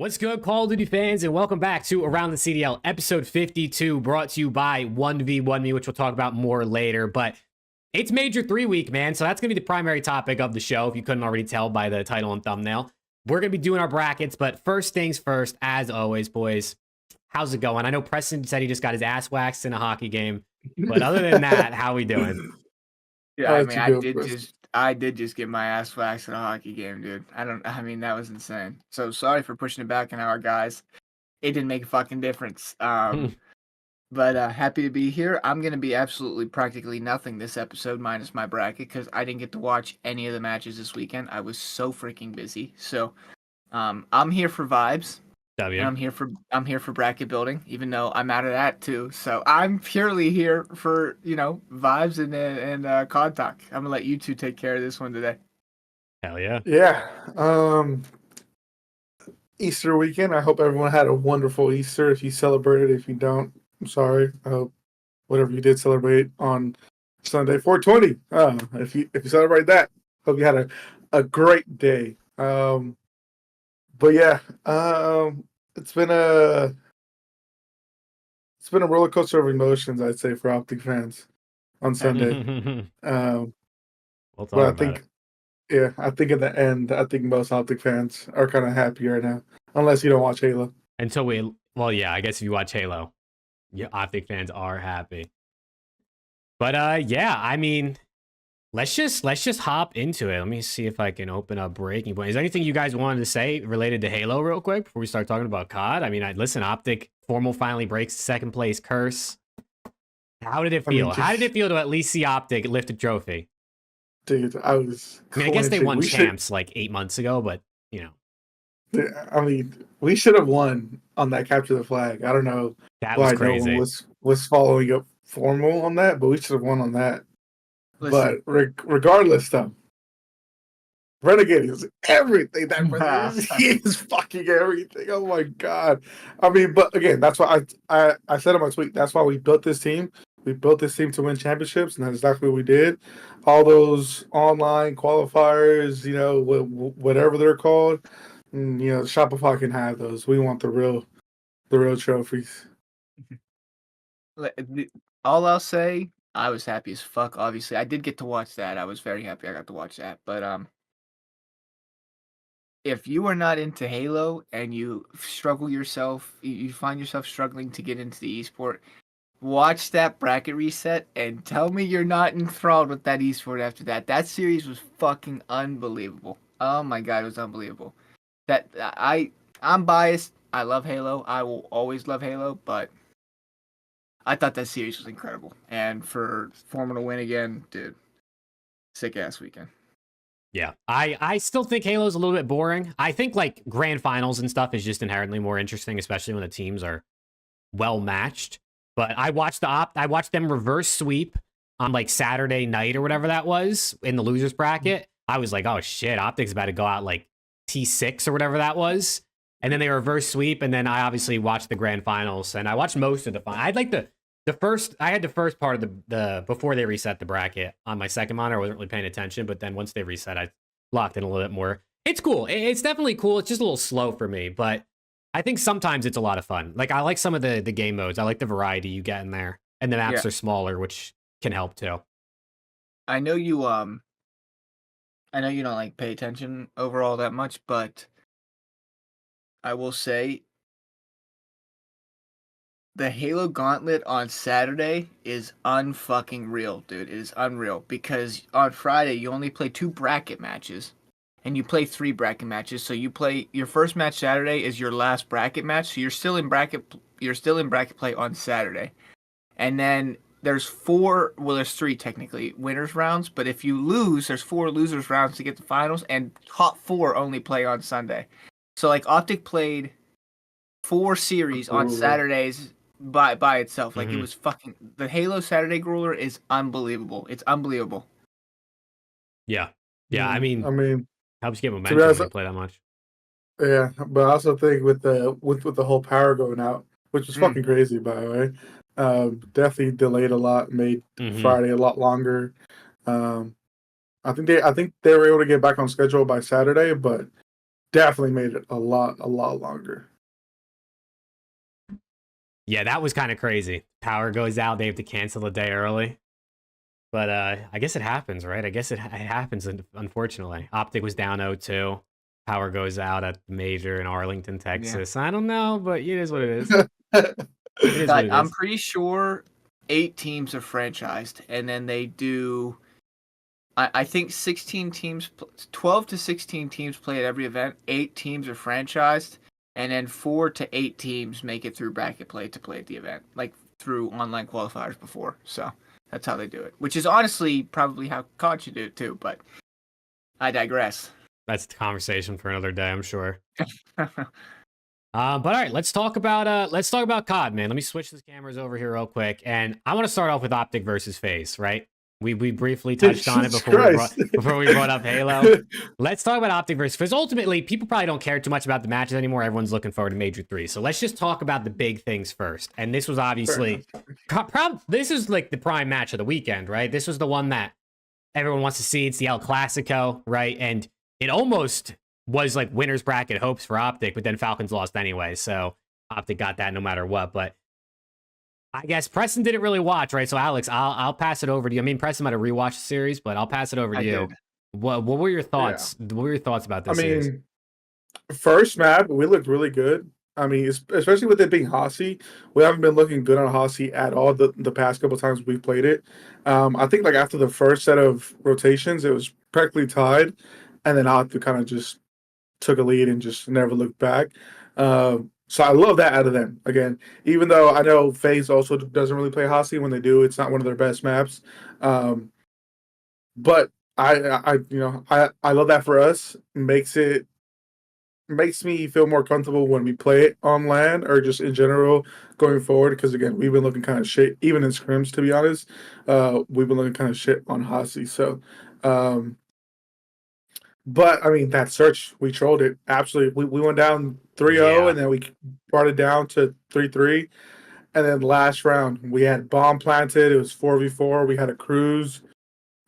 What's good, Call of Duty fans, and welcome back to Around the CDL, episode 52, brought to you by 1v1me, which we'll talk about more later. But it's Major 3 week, man, so that's going to be the primary topic of the show, if you couldn't already tell by the title and thumbnail. We're going to be doing our brackets, but first things first, as always, boys, how's it going? I know Preston said he just got his ass waxed in a hockey game, but other than that, how we doing? Yeah, I mean, I did just get my ass waxed in a hockey game, dude. That was insane. So sorry for pushing it back an hour, guys. It didn't make a fucking difference. But happy to be here. I'm gonna be absolutely practically nothing this episode, minus my bracket, because I didn't get to watch any of the matches this weekend. I was so freaking busy. So, I'm here for vibes. W. And I'm here for bracket building, even though I'm out of that too. So I'm purely here for vibes and COD talk. I'm gonna let you two take care of this one today. Hell yeah. Yeah. Easter weekend. I hope everyone had a wonderful Easter. If you celebrated, if you don't, I'm sorry. I hope whatever you did celebrate on Sunday 420. If you celebrate that, hope you had a great day. But yeah, it's been a roller coaster of emotions, I'd say, for OpTic fans on Sunday. We'll talk but I about think, it. I think in the end, I think most OpTic fans are kind of happy right now, unless you don't watch Halo. I guess if you watch Halo, yeah, OpTic fans are happy. But yeah, I mean, let's just hop into it. Let me see if I can open up Breaking Point. Is there anything you guys wanted to say related to Halo real quick before we start talking about COD? I mean, listen, OpTic formal finally breaks second place curse. How did it feel? How did it feel to at least see OpTic lift a trophy? Dude, I guess they won champs like 8 months ago, but we should have won on that capture the flag. I don't know why crazy. No one was following up formal on that, but we should have won on that. Listen. But regardless, though, Renegade is everything. He is fucking everything. Oh my god! I mean, but again, that's why I said in my tweet. That's why we built this team. We built this team to win championships, and that's exactly what we did. All those online qualifiers, whatever they're called, Shopify can have those. We want the real trophies. All I'll say, I was happy as fuck. Obviously, I did get to watch that. I was very happy I got to watch that. But if you are not into Halo and you you find yourself struggling to get into the esport, watch that bracket reset and tell me you're not enthralled with that esport after that. That series was fucking unbelievable. Oh my god, it was unbelievable. I'm biased. I love Halo. I will always love Halo, but I thought that series was incredible. And for Foreman to win again, dude, sick ass weekend. Yeah, I still think Halo's a little bit boring. I think like grand finals and stuff is just inherently more interesting, especially when the teams are well matched. But I watched them reverse sweep on like Saturday night or whatever that was in the losers bracket. I was like, oh shit, OpTic's about to go out like T6 or whatever that was. And then they reverse sweep, and then I obviously watched the grand finals, and I watched most of the final. I'd like I had the first part of the before they reset the bracket on my second monitor. I wasn't really paying attention, but then once they reset, I locked in a little bit more. It's cool. It's definitely cool. It's just a little slow for me, but I think sometimes it's a lot of fun. Like I like some of the game modes. I like the variety you get in there, and the maps are smaller, which can help too. I know you don't like pay attention overall that much, but I will say the Halo Gauntlet on Saturday is unfucking real, dude. It is unreal because on Friday you only play 2 bracket matches, and you play 3 bracket matches. So you play your first match Saturday is your last bracket match. So you're still in bracket play on Saturday, and then there's 3 technically winners rounds. But if you lose, there's 4 losers rounds to get the finals, and top 4 only play on Sunday. So like OpTic played 4 series on Saturdays by itself. Like it was fucking the Halo Saturday Grueler is unbelievable. It's unbelievable. Yeah. I mean helps get momentum when you play that much. Yeah, but I also think with the whole power going out, which was fucking crazy by the way, definitely delayed a lot, made Friday a lot longer. I think they were able to get back on schedule by Saturday, but definitely made it a lot longer. Yeah, that was kind of crazy. Power goes out, they have to cancel a day early. But I guess it happens, right? I guess it happens, unfortunately. OpTic was down 0-2. Power goes out at the major in Arlington, Texas. I don't know, but it is what it is. It is what it I'm is. pretty sure 8 teams are franchised, and then they do. I think 16 teams, 12 to 16 teams play at every event. 8 teams are franchised, and then 4 to 8 teams make it through bracket play to play at the event, like through online qualifiers before. So that's how they do it, which is honestly probably how COD should do it too. But I digress. That's the conversation for another day, I'm sure. But all right, let's talk about COD, man. Let me switch the cameras over here real quick, and I want to start off with OpTic versus FaZe, right? We briefly touched on it before we brought up Halo. Let's talk about OpTic versus FaZe. Ultimately, people probably don't care too much about the matches anymore. Everyone's looking forward to Major 3. So let's just talk about the big things first. And this was obviously this is like the prime match of the weekend, right? This was the one that everyone wants to see. It's the El Clasico, right? And it almost was like winner's bracket hopes for OpTic, but then Falcons lost anyway. So OpTic got that no matter what. But I guess Preston didn't really watch, right? So Alex, I'll pass it over to you. I mean, Preston might have rewatched the series, but I'll pass it over to you. Did. What were your thoughts? Yeah. What were your thoughts about this series? First map, we looked really good. I mean, especially with it being Hossie, we haven't been looking good on Hossie at all the past couple times we've played it. I think like after the first set of rotations, it was practically tied, and then OpTic kind of just took a lead and just never looked back. So I love that out of them. Again, even though I know FaZe also doesn't really play Hossie. When they do, it's not one of their best maps. But I love that for us. Makes me feel more comfortable when we play it on LAN or just in general going forward. Because again, we've been looking kind of shit, even in scrims, to be honest. We've been looking kind of shit on Hossie. So, but I mean, that search, we trolled it. Absolutely. We went down 3-0 and then we brought it down to 3-3. And then last round, we had bomb planted. It was 4v4. We had a cruise.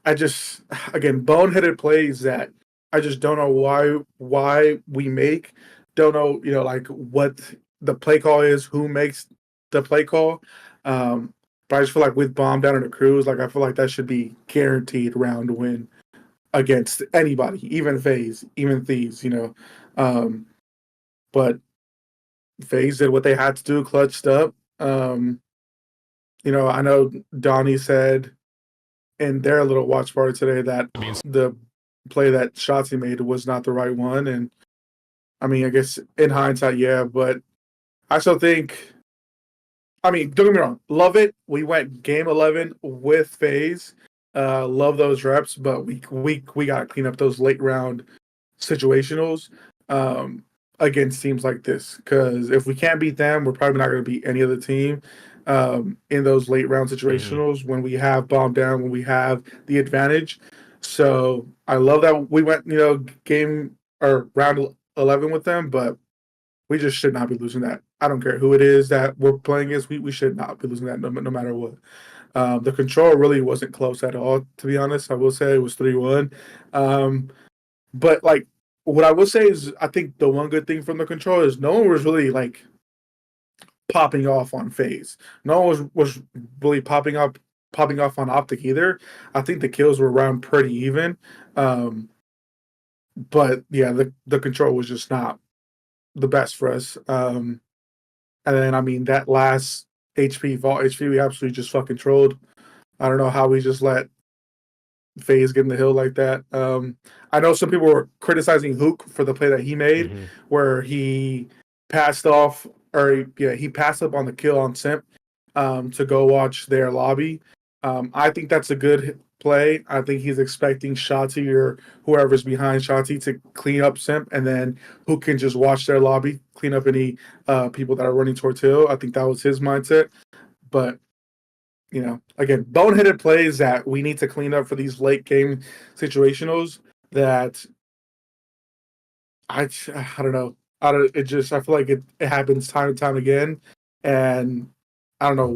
Again, boneheaded plays that I just don't know why we make. Don't know, like what the play call is, who makes the play call. But I just feel like with bomb down in a cruise, like I feel like that should be guaranteed round win against anybody, even FaZe, even Thieves, But FaZe did what they had to do, clutched up. I know Donnie said in their little watch party today that the play that Shotzi made was not the right one. And I mean, I guess in hindsight, yeah, but I still think, don't get me wrong, love it. We went game 11 with FaZe. Love those reps, but we gotta clean up those late round situationals against teams like this. Because if we can't beat them, we're probably not going to beat any other team in those late round situationals when we have bomb down, when we have the advantage. So I love that we went, game or round 11 with them, but we just should not be losing that. I don't care who it is that we're playing against. We should not be losing that no matter what. The control really wasn't close at all, to be honest. I will say it was 3-1. But like what I will say is I think the one good thing from the control is no one was really like popping off on FaZe. No one was really popping off on OpTic either. I think the kills were around pretty even. But yeah, the control was just not the best for us. And then that last Vault HP, we absolutely just fucking trolled. I don't know how we just let FaZe get in the hill like that. I know some people were criticizing Hook for the play that he made, where he passed off, he passed up on the kill on Simp to go watch their lobby. I think that's a good play. I think he's expecting Shotzi or whoever's behind Shotzi to clean up Simp, and then Hook can just watch their lobby, clean up any people that are running towards hill. I think that was his mindset. But again, boneheaded plays that we need to clean up for these late game situationals that I don't know. I feel like it happens time and time again. And I don't know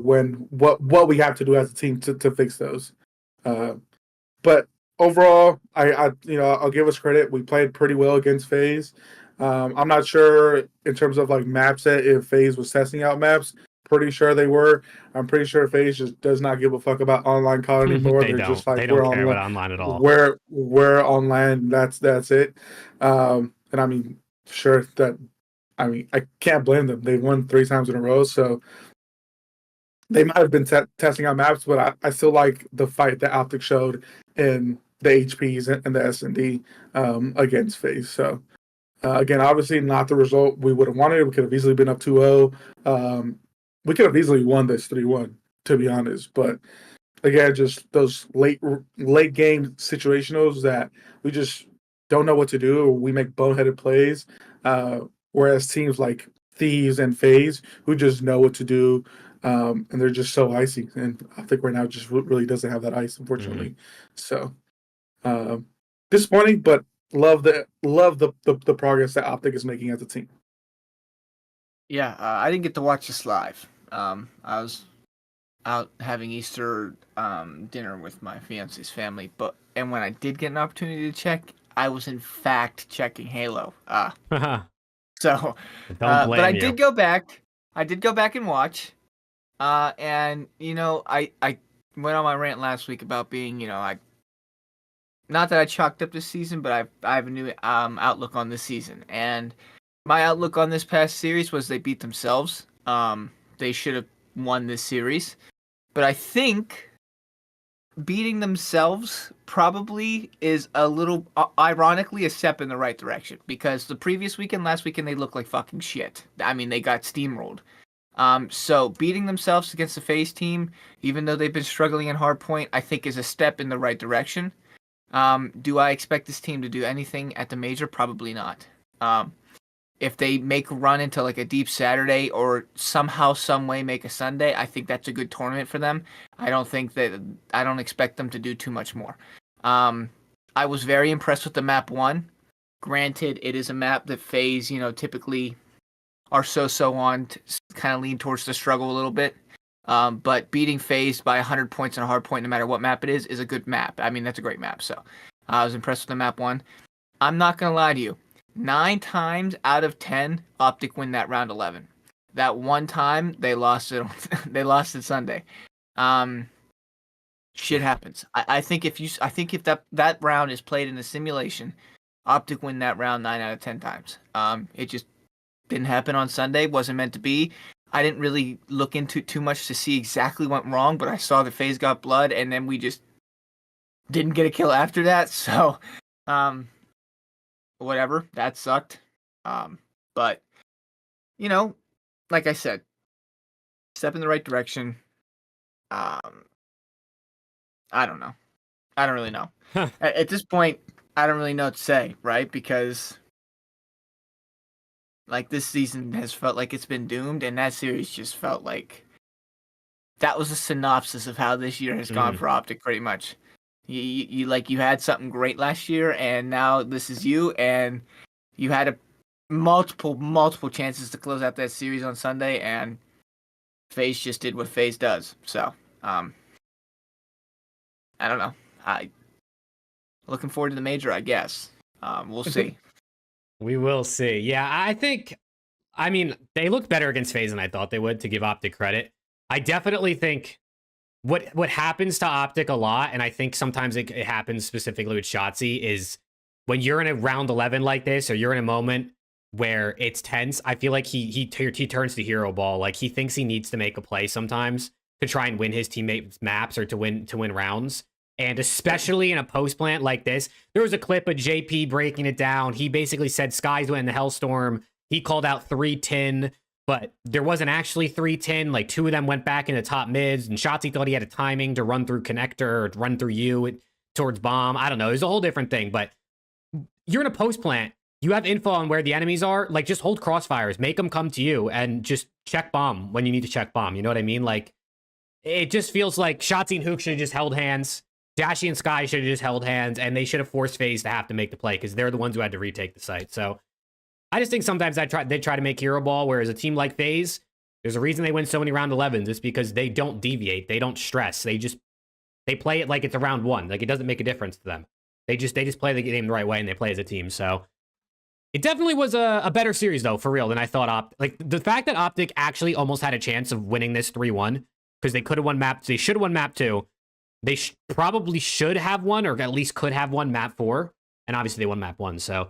what we have to do as a team to fix those. But overall, I'll give us credit. We played pretty well against FaZe. I'm not sure in terms of like map set if FaZe was testing out maps. Pretty sure they were. I'm pretty sure FaZe just does not give a fuck about online COD anymore. They They're don't. just like They don't we're care online. about online at all. We're online. That's it. And I mean, sure that. I mean, I can't blame them. They won 3 times in a row, so they might have been testing out maps, but I still like the fight that OpTic showed in the HPs and the S&D against FaZe. So, again, obviously not the result we would have wanted. We could have easily been up 2-0. We could have easily won this 3-1, to be honest. But, again, just those late game situationals that we just don't know what to do, or we make boneheaded plays. Whereas teams like Thieves and FaZe, who just know what to do, and they're just so icy. And I think right now just really doesn't have that ice, unfortunately. So disappointing, but love the progress that OpTic is making as a team. Yeah, I didn't get to watch this live. I was out having Easter dinner with my fiance's family, and when I did get an opportunity to check, I was in fact checking Halo. So, Don't blame but I you. did go back. I did go back and watch. And I went on my rant last week about being, not that I chalked up this season, but I have a new outlook on this season. And my outlook on this past series was they beat themselves. They should have won this series, but I think beating themselves probably is a little, ironically, a step in the right direction, because the previous weekend, last weekend, they looked like fucking shit. I mean, they got steamrolled. So beating themselves against the FaZe team, even though they've been struggling in hardpoint, I think is a step in the right direction. Do I expect this team to do anything at the major? Probably not. If they make a run into like a deep Saturday or somehow, some way make a Sunday, I think that's a good tournament for them. I don't expect them to do too much more. I was very impressed with the map 1. Granted, it is a map that FaZe, typically are so on, kind of lean towards the struggle a little bit. But beating FaZe by 100 points on a hard point, no matter what map it is a good map. I mean, that's a great map. So I was impressed with the map 1. I'm not going to lie to you. 9 times out of 10, OpTic win that round 11. That one time they lost it. They lost it Sunday. Shit happens. I think if that round is played in a simulation, OpTic win that round 9 out of 10 times. It just didn't happen on Sunday. Wasn't meant to be. I didn't really look into too much to see exactly what went wrong, but I saw the FaZe got blood, and then we just didn't get a kill after that. So, whatever. That sucked. But, like I said, step in the right direction. I don't know. I don't really know. At this point, I don't really know what to say, right? Because like this season has felt like it's been doomed, and that series just felt like that was a synopsis of how this year has gone for OpTic, pretty much. You had something great last year, and now this is you, and you had multiple chances to close out that series on Sunday, and FaZe just did what FaZe does. So, I don't know. Looking forward to the major, I guess. We'll see. We will see. Yeah, I mean, they looked better against FaZe than I thought they would, to give OpTic credit. I definitely think what happens to OpTic a lot, and I think sometimes it happens specifically with Shotzzy, is when you're in a round 11 like this, or you're in a moment where it's tense, I feel like he turns to hero ball. Like, he thinks he needs to make a play sometimes to try and win his teammates maps or to win rounds. And especially in a post plant like this, there was a clip of JP breaking it down. He basically said Skies went in the Hellstorm. He called out 310, but there wasn't actually 310. Like, 2 of them went back into top mids, and Shotzzy thought he had a timing to run through connector or run through you towards bomb. I don't know. It was a whole different thing, but you're in a post plant. You have info on where the enemies are. Like, just hold crossfires, make them come to you, and just check bomb when you need to check bomb. You know what I mean? Like, it just feels like Shotzzy and Hook should have just held hands. Dashy and Sky should have just held hands, and they should have forced FaZe to have to make the play, because they're the ones who had to retake the site. So I just think sometimes they try to make hero ball, whereas a team like FaZe, there's a reason they win so many round 11s. It's because they don't deviate. They don't stress. They play it like it's a round 1. Like, it doesn't make a difference to them. They just play the game the right way, and they play as a team. So It definitely was a better series, though, for real, than I thought. Like, the fact that OpTic actually almost had a chance of winning this 3-1, because they could have won map, they should have won map 2. They probably should have won, or at least could have won map 4. And obviously they won map 1, so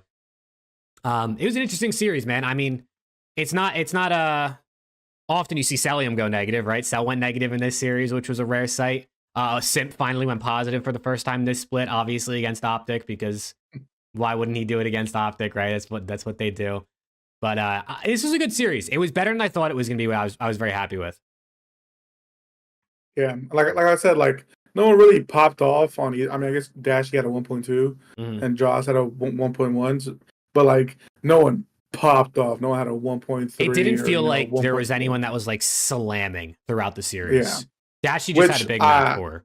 it was an interesting series, man. I mean, it's not often you see Celium go negative, right? Cell went negative in this series, which was a rare sight. Simp finally went positive for the first time this split, obviously against OpTic, because why wouldn't he do it against OpTic, right? That's what they do. But this was a good series. It was better than I thought it was going to be. What I was very happy with. Yeah, like I said, like no one really popped off on. I mean, I guess Dashy had a 1.2 and Joss had a 1.1, but like no one popped off. No one had a 1.3. It didn't feel like there 1. was anyone that was like slamming throughout the series. Yeah. Dashy just had a big map for.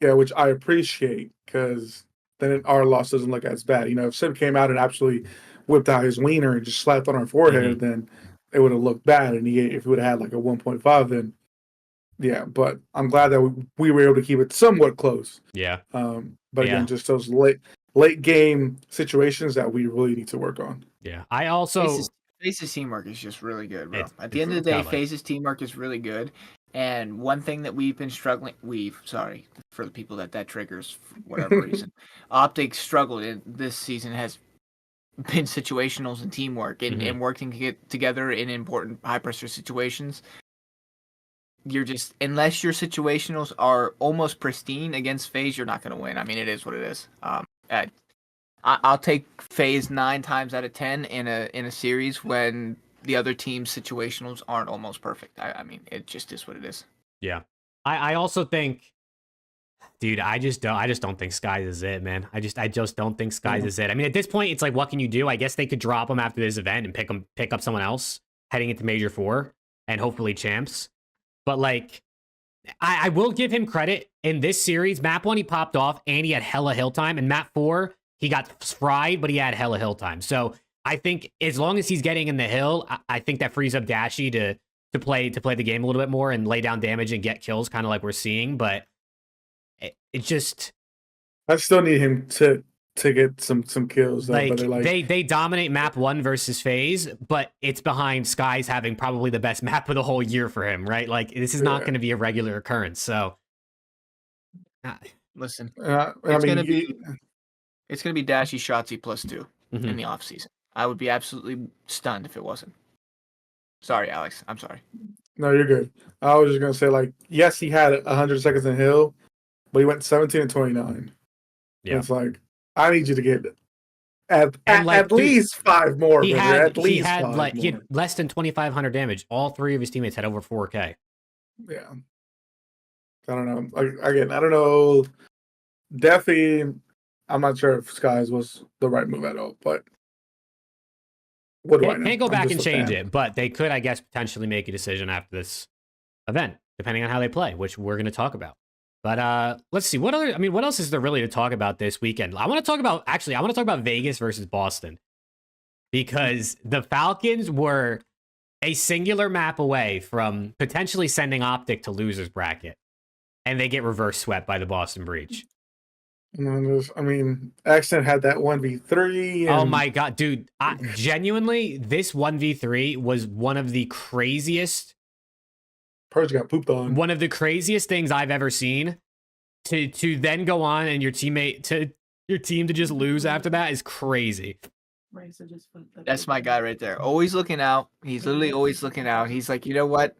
Yeah, which I appreciate, because then our loss doesn't look as bad. You know, if Sim came out and absolutely whipped out his wiener and just slapped on our forehead, then it would have looked bad. And if he would have had like a 1.5, then yeah. But I'm glad that we were able to keep it somewhat close. Yeah. But again, just those late game situations that we really need to work on. Yeah. I also FaZe's teamwork is just really good, bro. At the end of the day, FaZe's teamwork is really good. And one thing that we've been struggling, sorry for the people that triggers for whatever reason, OpTic struggled in this season has been situationals and teamwork and working to get together in important high pressure situations. You're just, unless your situationals are almost pristine against FaZe, you're not going to win. I mean, it is what it is. I'll take FaZe 9 times out of 10 in a series when the other team's situationals aren't almost perfect. I mean, it just is what it is. Yeah. I also think, dude, I just don't think Skies is it, man. I just don't think Skies is it. I mean, at this point, it's like, what can you do? I guess they could drop him after this event and pick up someone else heading into Major 4 and hopefully champs. But like, I will give him credit in this series. Map 1, he popped off and he had hella hill time. And map 4, he got fried, but he had hella hill time. So I think as long as he's getting in the hill, I think that frees up Dashy to play the game a little bit more and lay down damage and get kills, kind of like we're seeing. But it just, I still need him to get some kills. Though, like, but they dominate map 1 versus FaZe, but it's behind Skies having probably the best map of the whole year for him, right? Like, this is not going to be a regular occurrence. So listen, it's gonna be Dashy Shotzzy +2 in the off season. I would be absolutely stunned if it wasn't. Sorry, Alex. I'm sorry. No, you're good. I was just gonna say, like, yes, he had 100 seconds in hill, but he went 17 and 29. Yeah, it's like, I need you to get at least 5 more. He had less than 2,500 damage. All 3 of his teammates had over 4K. Yeah. I don't know. Again, I don't know. Definitely, I'm not sure if Skies was the right move at all, but what do I know? Can't go back and change it, but they could, I guess, potentially make a decision after this event, depending on how they play, which we're going to talk about. But let's see. What else is there really to talk about this weekend? I want to talk about Vegas versus Boston, because the Falcons were a singular map away from potentially sending OpTic to losers bracket, and they get reverse swept by the Boston Breach. I mean, Accent had that 1v3. Oh my god, dude! Genuinely, this 1v3 was one of the craziest. Purge got pooped on. One of the craziest things I've ever seen. To then go on and your team to just lose after that is crazy. That's my guy right there. Always looking out. He's literally always looking out. He's like, you know what?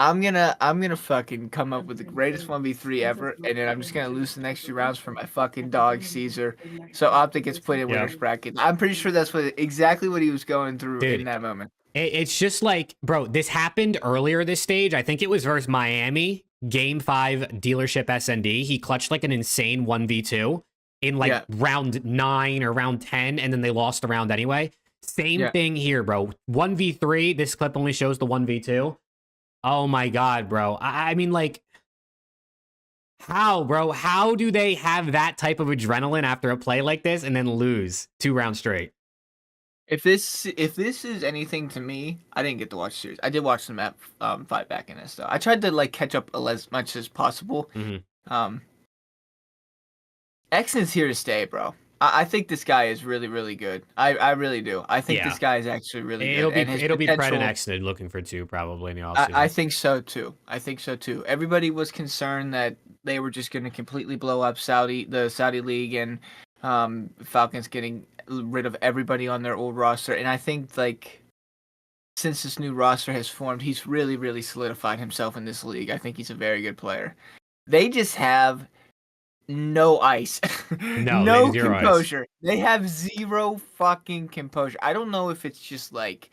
I'm gonna fucking come up with the greatest 1v3 ever, and then I'm just gonna lose the next 2 rounds for my fucking dog Caesar. So OpTic gets put in winners bracket. I'm pretty sure that's exactly what he was going through in that moment. It's just like, bro, this happened earlier this stage. I think it was versus Miami, Game 5 dealership SND. He clutched like an insane 1v2 in like round 9 or round 10, and then they lost the round anyway. Same thing here, bro. 1v3. This clip only shows the 1v2. Oh my god, bro. I mean, like, how, bro? How do they have that type of adrenaline after a play like this and then lose 2 rounds straight? If this is anything to me, I didn't get to watch the series. I did watch the map 5 back in this though. I tried to like catch up as much as possible. X is here to stay, bro. I think this guy is really, really good. I really do. I think Yeah. this guy is actually really It'll good. be And his it'll be Pred and potential, Exnid looking for 2 probably in the offseason. I think so too. I think so too. Everybody was concerned that they were just going to completely blow up the Saudi League, and Falcons getting rid of everybody on their old roster. And I think like since this new roster has formed, he's really, really solidified himself in this league. I think he's a very good player. They just have no ice. No, they no have 0 ice. composure. They have 0 fucking composure. I don't know if it's just like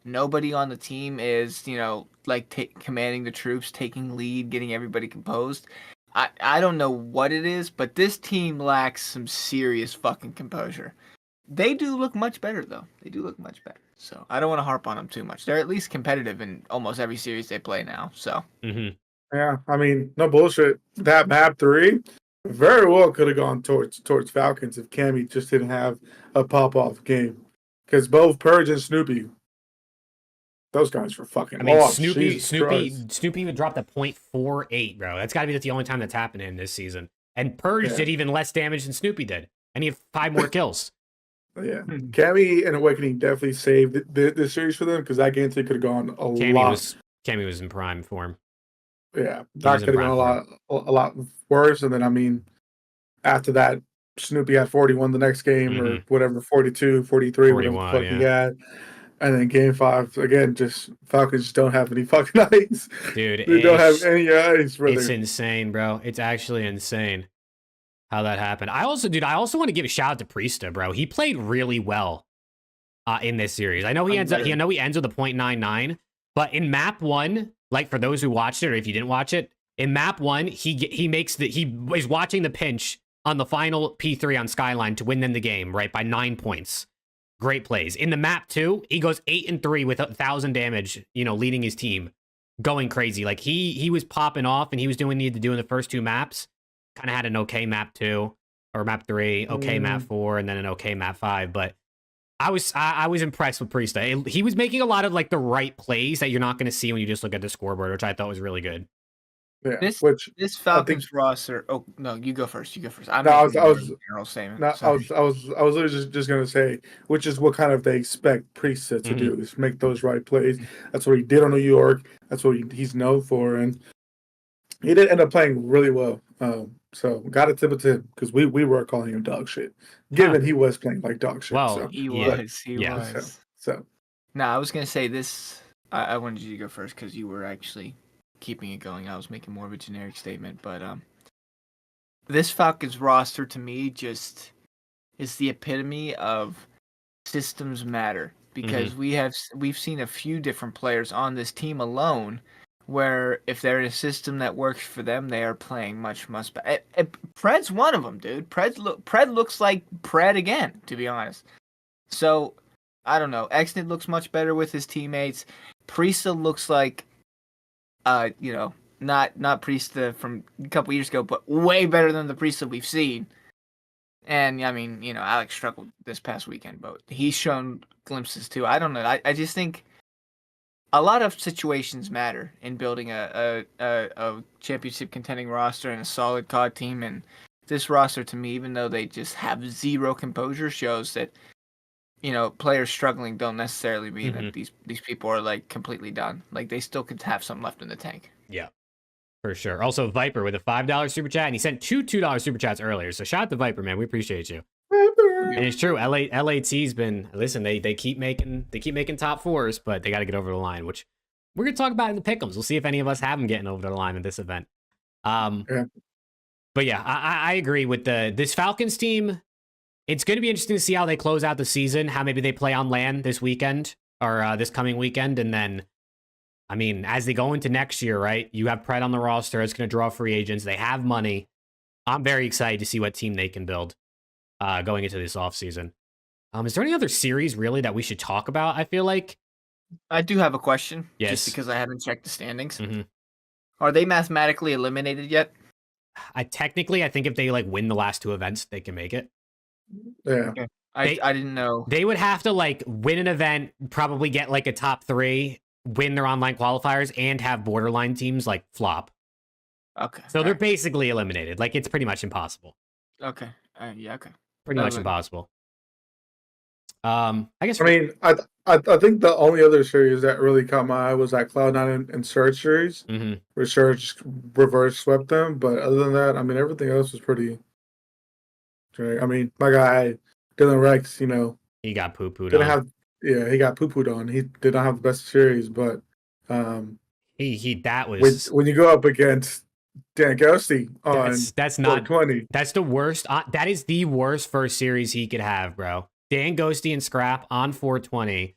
nobody on the team is, like commanding the troops, taking lead, getting everybody composed. I don't know what it is, but this team lacks some serious fucking composure. They do look much better, though. They do look much better. So I don't want to harp on them too much. They're at least competitive in almost every series they play now. So Yeah, I mean, no bullshit. That map 3 very well could have gone towards Falcons if Cammy just didn't have a pop-off game. Because both Purge and Snoopy, those guys were fucking I mean, lost. Snoopy would drop to 0.48, bro. That's got to be the only time that's happened in this season. And Purge did even less damage than Snoopy did. And he had 5 more kills. Yeah, Cammy and Awakening definitely saved the series for them because that game could have gone a lot. Cammy was in prime form. Yeah, that could have gone a lot worse. And then, I mean, after that, Snoopy had 41 the next game or whatever, 42, 43, whatever the fuck he had. And then game 5, again, just Falcons just don't have any fucking ice. Dude, they don't have any ice. It's insane, bro. It's actually insane how that happened. I also want to give a shout out to Priesta, bro. He played really well in this series. I know he ends with a 0.99, but in map 1, like for those who watched it or if you didn't watch it, in map 1, he is watching the pinch on the final P3 on Skyline to win them the game, right, by 9 points. Great plays. In the map 2, he goes 8-3 with 1,000 damage, leading his team, going crazy. Like he was popping off and he was doing what he needed to do in the first 2 maps. Kind of had an okay map 2 or map 3, okay map 4, and then an okay map 5. But I was impressed with Priesta. He was making a lot of like the right plays that you're not going to see when you just look at the scoreboard, which I thought was really good. Yeah, this Falcons roster. Oh no, you go first. I was literally just gonna say, which is what kind of they expect Priesta to do is make those right plays. That's what he did on New York. That's what he's known for, and he did end up playing really well. So got to tip it to him because we were calling him dog shit, given he was playing like dog shit. Well, so. He was. So. No, I was gonna say this. I wanted you to go first because you were actually keeping it going. I was making more of a generic statement, but this Falcons roster to me just is the epitome of systems matter because we've seen a few different players on this team alone where if they're in a system that works for them, they are playing much better. Pred's one of them, dude. Pred looks like Pred again, to be honest. So I don't know. Exnid looks much better with his teammates. Priesta looks like not Priesta from a couple years ago, but way better than the Priesta we've seen. And I mean, Alex struggled this past weekend, but he's shown glimpses too. I don't know. I just think a lot of situations matter in building a championship contending roster and a solid COD team. And this roster, to me, even though they just have 0 composure, shows that players struggling don't necessarily mean that these people are like completely done. Like they still could have something left in the tank. Yeah, for sure. Also, Viper with a $5 super chat, and he sent 2 $2 super chats earlier. So shout out to Viper, man. We appreciate you. And it's true. LAT's been they keep making top 4s, but they got to get over the line, which we're gonna talk about in the pick'ems. We'll see if any of us have them getting over the line in this event. But yeah, I agree with this Falcons team. It's going to be interesting to see how they close out the season, how maybe they play on LAN this weekend or this coming weekend. And then, I mean, as they go into next year, right, you have Pred on the roster. It's going to draw free agents. They have money. I'm very excited to see what team they can build going into this offseason. Is there any other series really that we should talk about? I feel like. I do have a question. Yes. Just because I haven't checked the standings. Are they mathematically eliminated yet? I think if they like win the last 2 events, they can make it. Yeah. Okay. I didn't know. They would have to like win an event, probably get like a top 3, win their online qualifiers, and have borderline teams like flop. Okay. So they're basically eliminated. Like it's pretty much impossible. Okay. Yeah. Okay. pretty much impossible. I guess. I mean, I think the only other series that really caught my eye was that Cloud9 and Surge series, where Surge reverse swept them. But other than that, I mean, everything else was pretty. I mean, my guy Dylan Rex, he got poo-pooed on. He got poo-pooed on. He did not have the best series, but that was when you go up against Dan Ghosty on that's not 420. That's the worst. That is the worst first series he could have, bro. Dan Ghosty and Scrap on 420,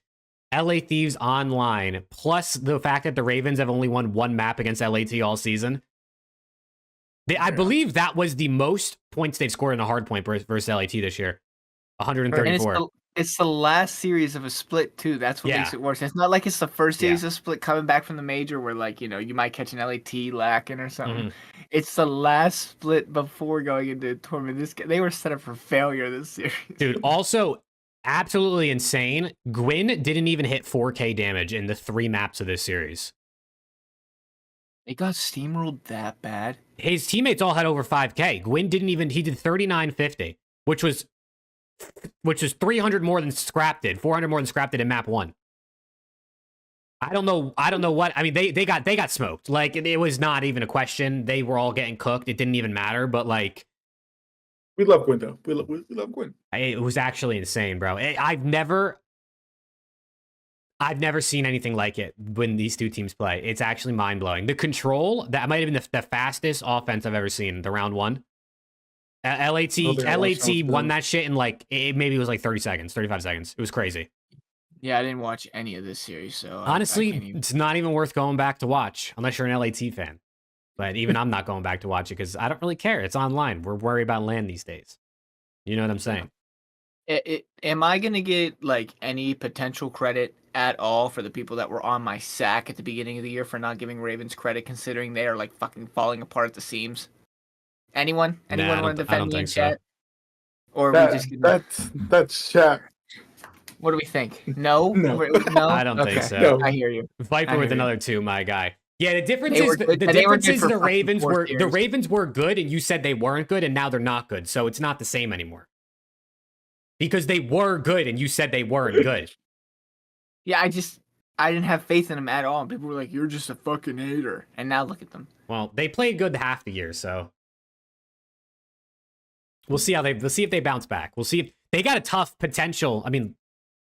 LA Thieves online, plus the fact that the Ravens have only won one map against LAT all season. I believe that was the most points they've scored in a hard point versus LAT this year. 134. And it's the last series of a split too. That's what makes it worse. It's not like it's the first series of split coming back from the major where you might catch an LAT lacking or something. It's the last split before going into a tournament. They were set up for failure this series. Dude, also absolutely insane. Gwyn didn't even hit 4K damage in the 3 maps of this series. It got steamrolled that bad. His teammates all had over 5K. Gwyn didn't even. He did 3950, which was 300 more than Scrap did, 400 more than Scrap did in map 1. I don't know what. I mean, they got smoked. Like, it was not even a question. They were all getting cooked. It didn't even matter. But like, we love Gwyn though. We love Gwyn. It was actually insane, bro. I've never seen anything like it when these two teams play. It's actually mind blowing. The control, that might have been the fastest offense I've ever seen. The round 1. LAT won that shit in maybe it was like 30 seconds, 35 seconds. It was crazy. Yeah, I didn't watch any of this series, so honestly, it's not even worth going back to watch unless you're an LAT fan. But even I'm not going back to watch it because I don't really care. It's online. We're worried about LAN these days. You know what I'm saying? Am I gonna get any potential credit at all for the people that were on my sack at the beginning of the year for not giving Ravens credit, considering they are fucking falling apart at the seams? Anyone want to defend me in chat? Or are we just that's chat. What do we think? No? No. I don't think so. No. I hear you. Viper with another 2, my guy. Yeah, the difference is the Ravens were good and you said they weren't good and now they're not good. So it's not the same anymore. Because they were good and you said they weren't good. Yeah, I didn't have faith in them at all. And people were like, "You're just a fucking hater." And now look at them. Well, they played good half the year, so we'll see if they bounce back. We'll see if they got a tough potential. I mean,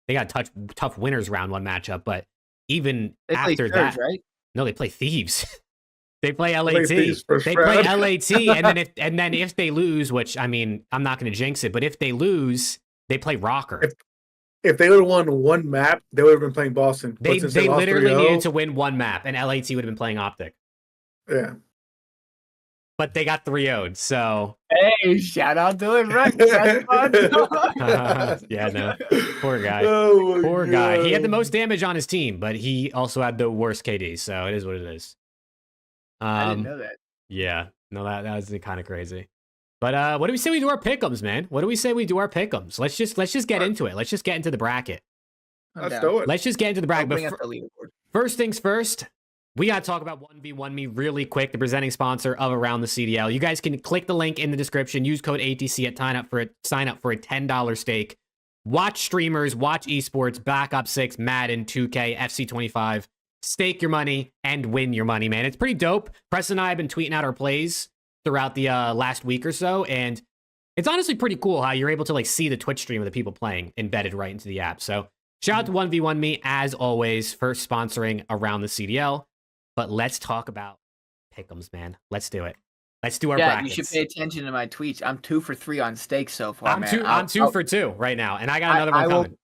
they got a tough winners round 1 matchup, but even after that, right? No, they play Thieves. They play LAT. They play LAT, and then if they lose, which I mean, I'm not going to jinx it, but if they lose, they play Rocker. If they would have won one map, they would have been playing Boston. They literally needed to win one map, and LAT would have been playing OpTic. Yeah. But they got 3-0'd, so... Hey, shout out Dylan Rex. Yeah, no. Poor guy. Oh Poor guy. He had the most damage on his team, but he also had the worst KD, so it is what it is. I didn't know that. Yeah. No, that was kind of crazy. But what do we say we do our pick'ems, man? What do we say we do our pick'ems? Let's just get into it. Let's just get into the bracket. Let's do it. Let's just get into the bracket. Bring up the leaderboard. First things first, we got to talk about 1v1me really quick, the presenting sponsor of Around the CDL. You guys can click the link in the description, use code ATC at sign up for a $10 stake. Watch streamers, watch esports, Black Ops 6, Madden, 2K, FC25. Stake your money and win your money, man. It's pretty dope. Preston and I have been tweeting out our plays throughout the last week or so, and it's honestly pretty cool how you're able to see the Twitch stream of the people playing embedded right into the app. So shout out to 1v1me, as always, for sponsoring Around the CDL. But let's talk about pick'ems, man. Let's do it. Let's do our brackets. You should pay attention to my tweets. I'm 2 for 3 on stakes so far, man. I'm 2 for 2 right now, and I got another one coming.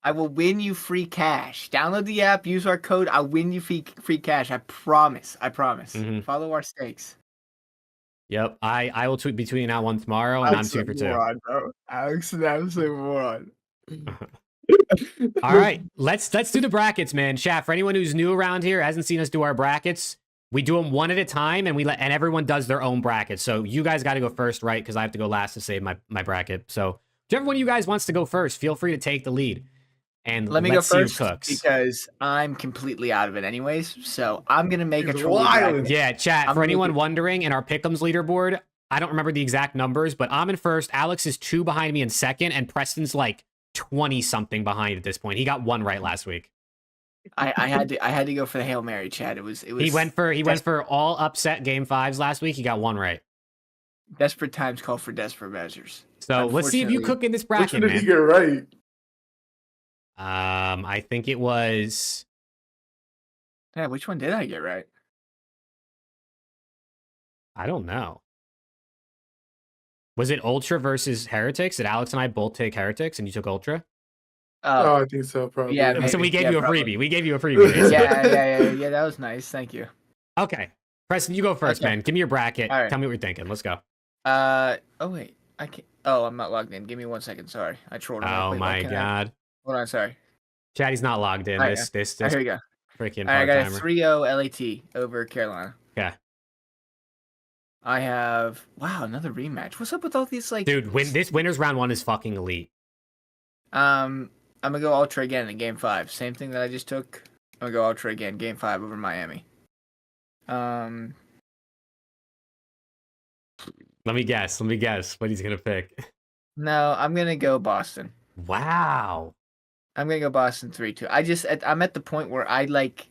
I will win you free cash. Download the app, use our code. I'll win you free cash. I promise. Mm-hmm. Follow our stakes. Yep, I will be tweeting out one tomorrow, and I'm 2 for 2. Alex is an absolute moron. All right, let's do the brackets, man. Chat, for anyone who's new around here, hasn't seen us do our brackets, we do them one at a time, and and everyone does their own bracket. So you guys got to go first, right? Because I have to go last to save my bracket. So whichever one of you guys wants to go first, feel free to take the lead. And let me go first because I'm completely out of it anyways. So I'm gonna make a troll bracket. Yeah, chat. For anyone wondering, in our pick'ems leaderboard, I don't remember the exact numbers, but I'm in first. Alex is 2 behind me in second, and Preston's like 20 something behind at this point. He got 1 right last week. I had to go for the Hail Mary, Chad. It was He went for all upset game 5s last week. He got 1 right. desperate times call for desperate measures. So let's see if you cook in this Which bracket, one did man. he get right? I think it was. Yeah, which one did I get right? I don't know. Was it Ultra versus Heretics? Did Alex and I both take Heretics and you took Ultra? Oh, I think so, probably. yeah, Yeah. maybe. So we gave Yeah, you a probably. freebie. We gave you a freebie. basically. Yeah. That was nice. Thank you. Okay. Preston, you go first, Okay. man. Give me your bracket. All right. Tell me what you're thinking. Let's go. Oh wait, I can't. Oh, I'm not logged in. Give me 1 second. Sorry, I trolled him. Oh Wait, my god. Hold on. Sorry. Chatty's not logged in. All right, This Here we go. freaking All right, I got a part-timer. 3-0 LAT over Carolina. Okay. I have another rematch. What's up with all these like? Dude, this winner's round 1 is fucking elite. I'm gonna go Ultra again in Game 5. Same thing that I just took. I'm gonna go Ultra again, Game 5 over Miami. Let me guess what he's gonna pick. No, I'm gonna go Boston. Wow. I'm gonna go Boston 3-2. I'm at the point where I like.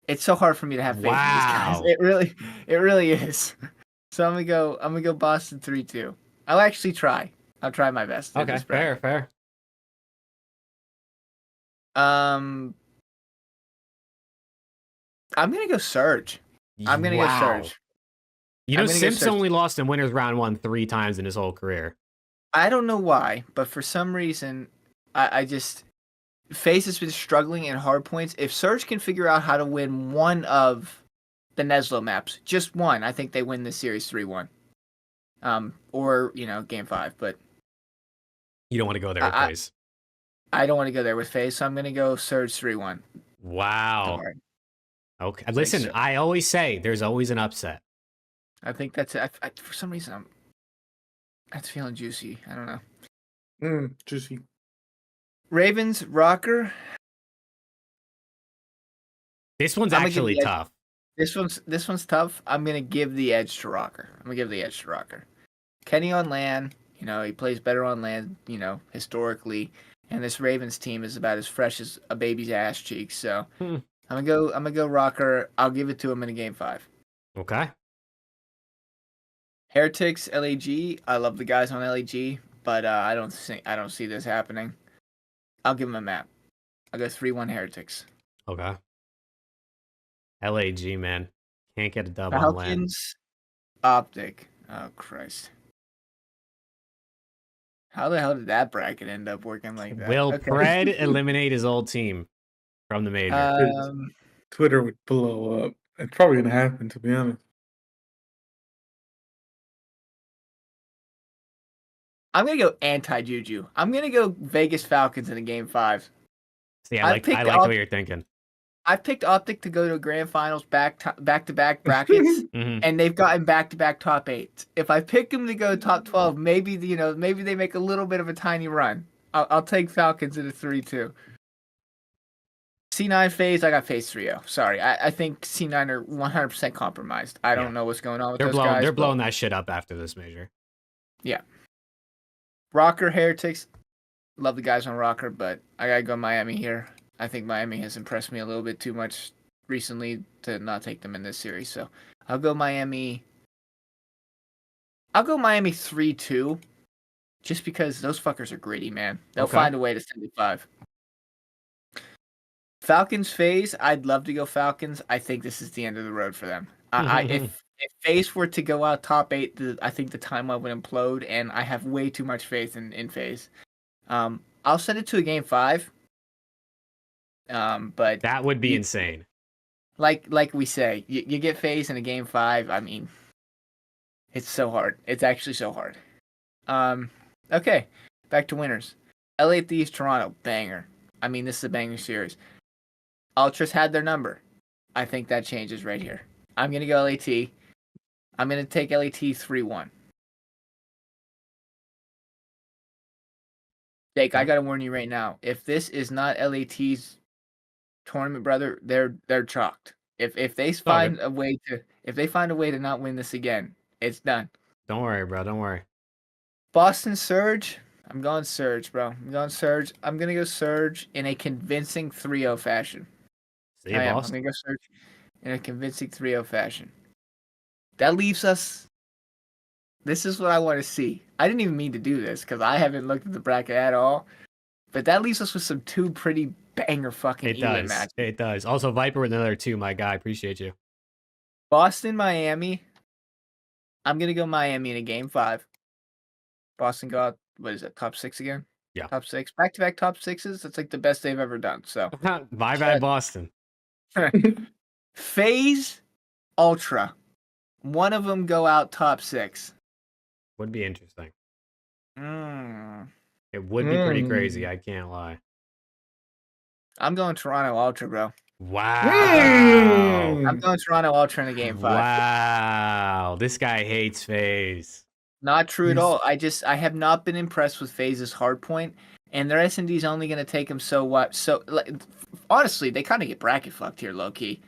It's so hard for me to have faith in these guys. Wow. It really is. So I'm gonna go Boston 3-2. I'll actually try. I'll try my best. in Okay, this bracket. fair. I'm gonna go Surge. I'm gonna go Surge. You know, I'm gonna go Simps Surge. only lost in winners round 1 3 times in his whole career. I don't know why, but for some reason, I just FaZe has been struggling in hard points. If Surge can figure out how to win one of the Neslo maps, just one, I think they win this series 3-1. Or Game 5, but You don't want to go there with FaZe. I don't want to go there with FaZe, so I'm gonna go Surge 3-1. Wow. Right. Okay. Listen, so. I always say there's always an upset. I think that's it. For some reason, that's feeling juicy. I don't know. Juicy. Ravens, Rocker. This one's I'm gonna give actually the edge- tough. This one's tough. I'm gonna give the edge to Rocker. Kenny on LAN, he plays better on LAN, historically. And this Ravens team is about as fresh as a baby's ass cheeks. So I'm gonna go Rocker. I'll give it to him in a Game 5. Okay. Heretics, LAG. I love the guys on LAG, but I don't see this happening. I'll give him a map. I'll go 3-1 Heretics. Okay. LAG, man. Can't get a dub on LAN. Falcons, OpTic. Oh, Christ. How the hell did that bracket end up working like that? Will Okay. Pred eliminate his old team from the major? Twitter would blow up. It's probably gonna happen, to be honest. I'm going to go anti-Juju. I'm going to go Vegas Falcons in a Game 5. See, I like the way you're thinking. I picked OpTic to go to grand finals back-to-back brackets, and they've gotten back-to-back top 8. If I pick them to go top 12, maybe they make a little bit of a tiny run. I'll take Falcons in a 3-2. C9 FaZe, I got FaZe 3-0. Sorry, I think C9 are 100% compromised. I don't know what's going on with those guys. They're blowing that shit up after this major. Yeah. Rocker, Heretics, love the guys on Rocker, but I gotta go Miami here. I think Miami has impressed me a little bit too much recently to not take them in this series. So I'll go Miami. I'll go Miami 3-2, just because those fuckers are gritty, man. They'll find a way to 75. Falcons, FaZe. I'd love to go Falcons. I think this is the end of the road for them. If FaZe were to go out top 8, I think the timeline would implode, and I have way too much faith in FaZe. I'll send it to a Game 5. But that would be insane. Like we say, you get FaZe in a Game 5. I mean, it's so hard. It's actually so hard. Okay, back to winners. LA Thieves, Toronto, banger. I mean, this is a banger series. Ultras had their number. I think that changes right here. I'm gonna go LAT. I'm gonna take LAT 3-1. Jake, I gotta warn you right now. If this is not LAT's tournament, brother, they're chalked. If they find a way to not win this again, it's done. Don't worry, bro. Don't worry. Boston Surge. I'm going Surge, bro. I'm going Surge. I'm going to go Surge in a convincing 3-0 fashion. See you, I'm Boston. going to go Surge in a convincing 3-0 fashion. That leaves us. This is what I want to see. I didn't even mean to do this because I haven't looked at the bracket at all. But that leaves us with some two pretty banger fucking Elam matches. It does. Also, Viper with another 2, my guy. Appreciate you. Boston, Miami. I'm going to go Miami in a game 5. Boston got, what is it, top 6 again? Yeah. Top 6. Back-to-back top 6s. That's like the best they've ever done. So, Bye bye, Boston. FaZe, Ultra. One of them go out top 6. Would be interesting. Mm. It would be pretty crazy. I can't lie. I'm going Toronto Ultra, bro. Wow. I'm going Toronto Ultra in a game 5. Wow. This guy hates FaZe. Not true at all. I have not been impressed with FaZe's hardpoint, and their S&D is only going to take them so what? So, like, honestly, they kind of get bracket fucked here, low key.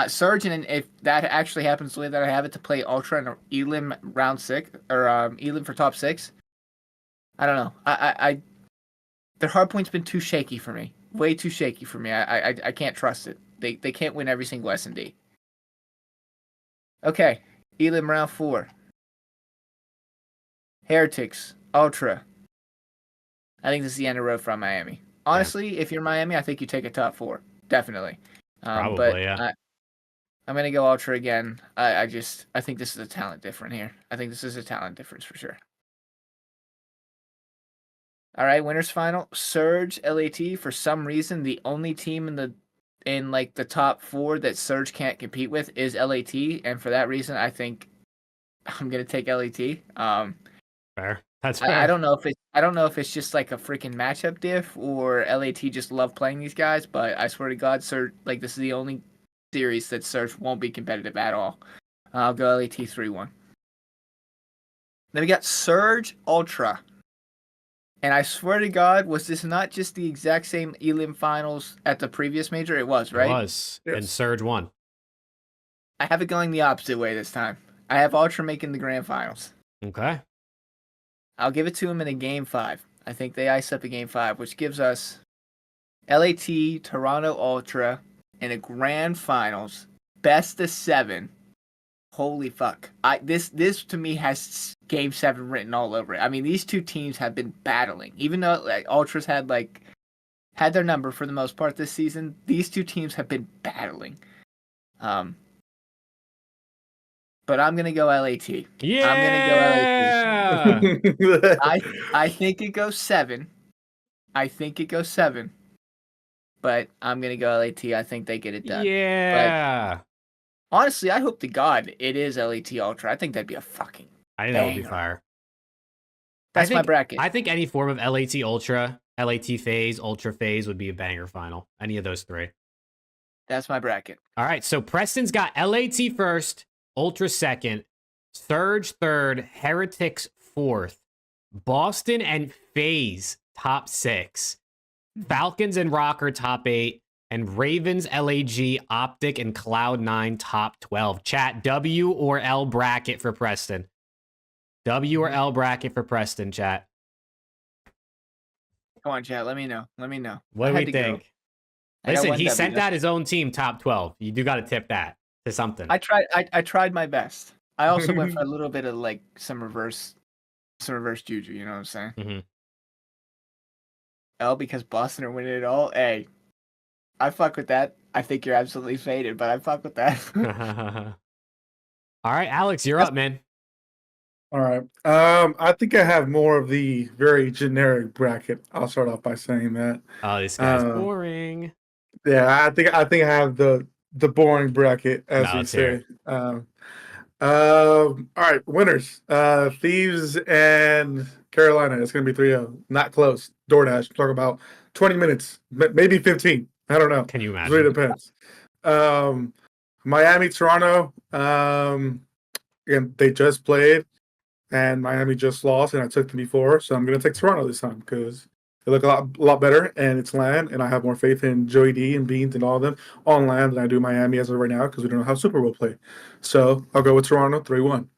Surge, and if that actually happens the way that I have it to play Ultra and Elim round 6 or Elim for top 6, I don't know. I their hardpoint's been too shaky for me. Way too shaky for me. I can't trust it. They can't win every single S&D. Okay, Elim round 4. Heretics, Ultra. I think this is the end of the road from Miami. Honestly, if you're Miami, I think you take a top 4. Definitely. Probably, yeah. I'm going to go Ultra again. I think this is a talent difference here. I think this is a talent difference for sure. All right, winners final. Surge, LAT. For some reason, the only team in like the top 4 that Surge can't compete with is LAT, and for that reason, I think I'm gonna take LAT. Fair. That's fair. I don't know if it's just like a freaking matchup diff or LAT just love playing these guys, but I swear to God, Surge, like, this is the only series that Surge won't be competitive at all. I'll go LAT 3-1. Then we got Surge Ultra. And I swear to God, was this not just the exact same Elim finals at the previous major? It was, right? It was. Yes. And Surge won. I have it going the opposite way this time. I have Ultra making the grand finals. Okay. I'll give it to him in a game 5. I think they ice up a game 5, which gives us LAT, Toronto Ultra, in a grand finals, best of 7. Holy fuck. This to me has game 7 written all over it. I mean, these two teams have been battling. Even though like Ultras had their number for the most part this season, these two teams have been battling. But I'm gonna go LAT. Yeah. I'm gonna go LAT. I think it goes 7. But I'm gonna go LAT. I think they get it done. Yeah. But honestly, I hope to God it is LAT Ultra. I think that'd be a fucking I think that would be fire. That's my bracket. I think any form of LAT Ultra, LAT FaZe, Ultra FaZe would be a banger final. Any of those 3. That's my bracket. All right, so Preston's got LAT first, Ultra second, Surge third, Heretics fourth, Boston and FaZe top 6, Falcons and Rocker top 8, and Ravens, LAG, OpTic, and Cloud9 top 12. Chat, W or L bracket for Preston. W or L bracket for Preston, chat. Come on, chat. Let me know. What do we think? Listen, he sent out his own team top 12. You do got to tip that to something. I tried my best. I also went for a little bit of like some reverse juju. You know what I'm saying? Mm-hmm. L because Boston are winning it all. Hey, I fuck with that. I think you're absolutely faded, but I fuck with that. All right, Alex, you're up, man. All right. I think I have more of the very generic bracket. I'll start off by saying that. Oh, this guy's boring. Yeah, I think I have the boring bracket, as you say. All right, winners. Thieves and Carolina. It's gonna be 3-0. Not close. DoorDash. Talk about 20 minutes, maybe 15. I don't know. Can you imagine? It really depends. Miami, Toronto. Again, they just played, and Miami just lost, and I took them before, so I'm going to take Toronto this time because they look a lot better, and it's land, and I have more faith in Joey D and Beans and all of them on land than I do Miami as of right now because we don't know how Super Bowl play. So I'll go with Toronto 3-1.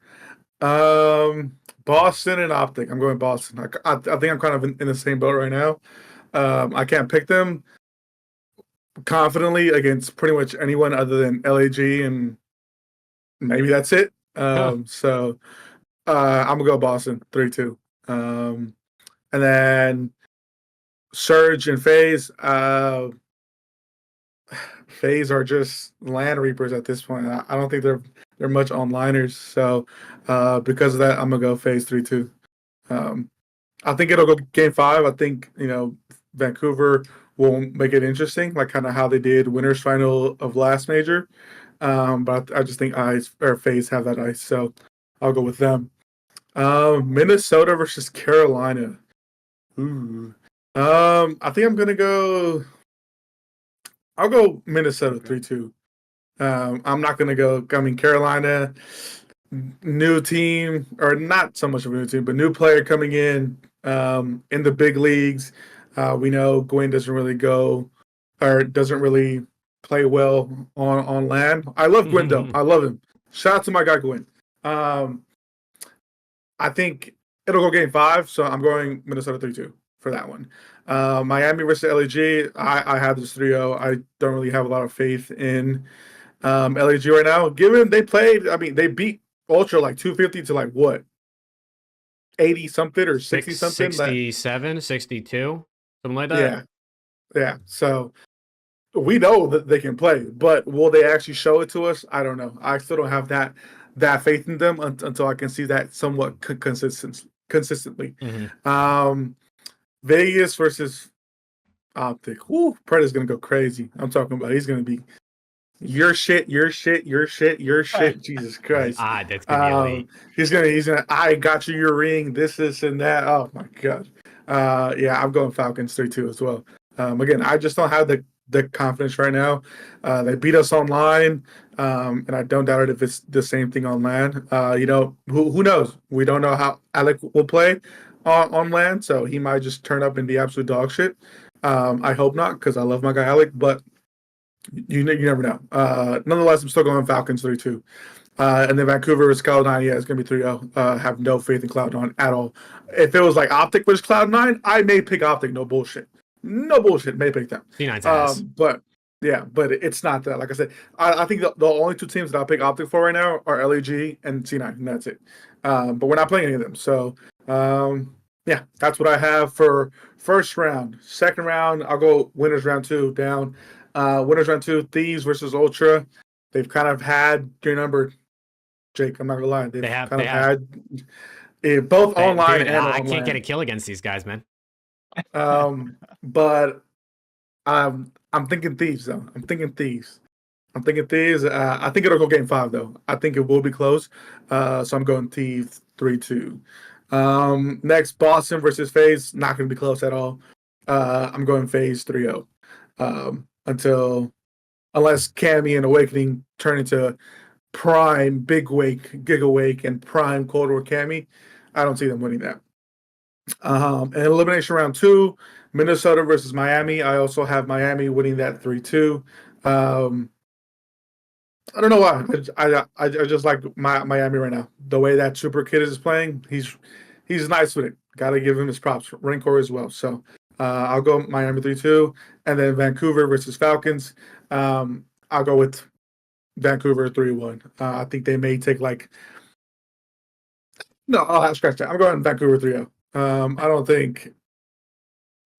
Boston and OpTic. I'm going Boston. I think I'm kind of in the same boat right now. I can't pick them confidently against pretty much anyone other than LAG, and maybe that's it. So I'm gonna go Boston 3-2. And then Surge and FaZe. FaZe are just land reapers at this point. I don't think they're much onliners. So because of that, I'm gonna go FaZe 3-2. I think it'll go game 5. I think Vancouver will make it interesting, like kind of how they did winners final of last major. But I just think FaZe have that ice, so I'll go with them. Minnesota versus Carolina. Ooh. I think I'm gonna go. I'll go Minnesota 3-2. I'm not gonna go. I mean, Carolina, new team, or not so much of a new team, but new player coming in the big leagues. We know Gwen doesn't really go, or doesn't really play well on land. I love Gwen though. I love him. Shout out to my guy Gwen. I think it'll go game 5, so I'm going Minnesota 3-2 for that one. Miami versus LAG. I have this 3-0. I don't really have a lot of faith in LAG right now. Given they played, I mean, they beat Ultra like 250 to like what? 80 something or 60 something? 67, 62, something like that. Yeah. So we know that they can play, but will they actually show it to us? I don't know. I still don't have that faith in them until I can see that somewhat consistently. Vegas versus OpTic. Woo, Preda's gonna go crazy. I'm talking about he's gonna be your shit. Jesus Christ. That's gonna be elite. He's gonna I got you your ring, this, and that. Oh my god. Yeah, I'm going Falcons 3-2 as well. Again, I just don't have the confidence right now. They beat us online, and I don't doubt it if it's the same thing on land. Who knows? We don't know how Alec will play on land, so he might just turn up and be absolute dog shit. I hope not, because I love my guy Alec, but you never know. Nonetheless, I'm still going Falcons 3-2. And then Vancouver versus Cloud9, yeah, it's going to be 3-0. Have no faith in Cloud9 at all. If it was like OpTic versus Cloud9, I may pick OpTic, no bullshit. May pick them. C9's ass. But it's not that. Like I said, I think the only 2 teams that I'll pick OpTic for right now are LAG and C9, and that's it. But we're not playing any of them. So, yeah, that's what I have for first round. Second round, I'll go winners round 2 down. Winners round 2, Thieves versus Ultra. They've kind of had your number, Jake. I'm not gonna lie. They have had both online and I online. can't get a kill against these guys, man. But I'm thinking Thieves though. I'm thinking Thieves. I think it'll go game 5 though. I think it will be close. So I'm going Thieves 3-2. Next, Boston versus FaZe. Not going to be close at all. I'm going FaZe 3-0. Unless Cammy and Awakening turn into prime Big Wake, Giga Wake, and prime Cold War Cammy, I don't see them winning that. And elimination round 2, Minnesota versus Miami. I also have Miami winning that 3-2. I don't know why. I just like Miami right now. The way that Super Kid is playing, he's nice with it. Got to give him his props. Rancor as well. So I'll go Miami 3-2. And then Vancouver versus Falcons. I'll go with Vancouver 3-1. I think they may take no, I'll have scratch that. I'm going Vancouver 3-0. I don't think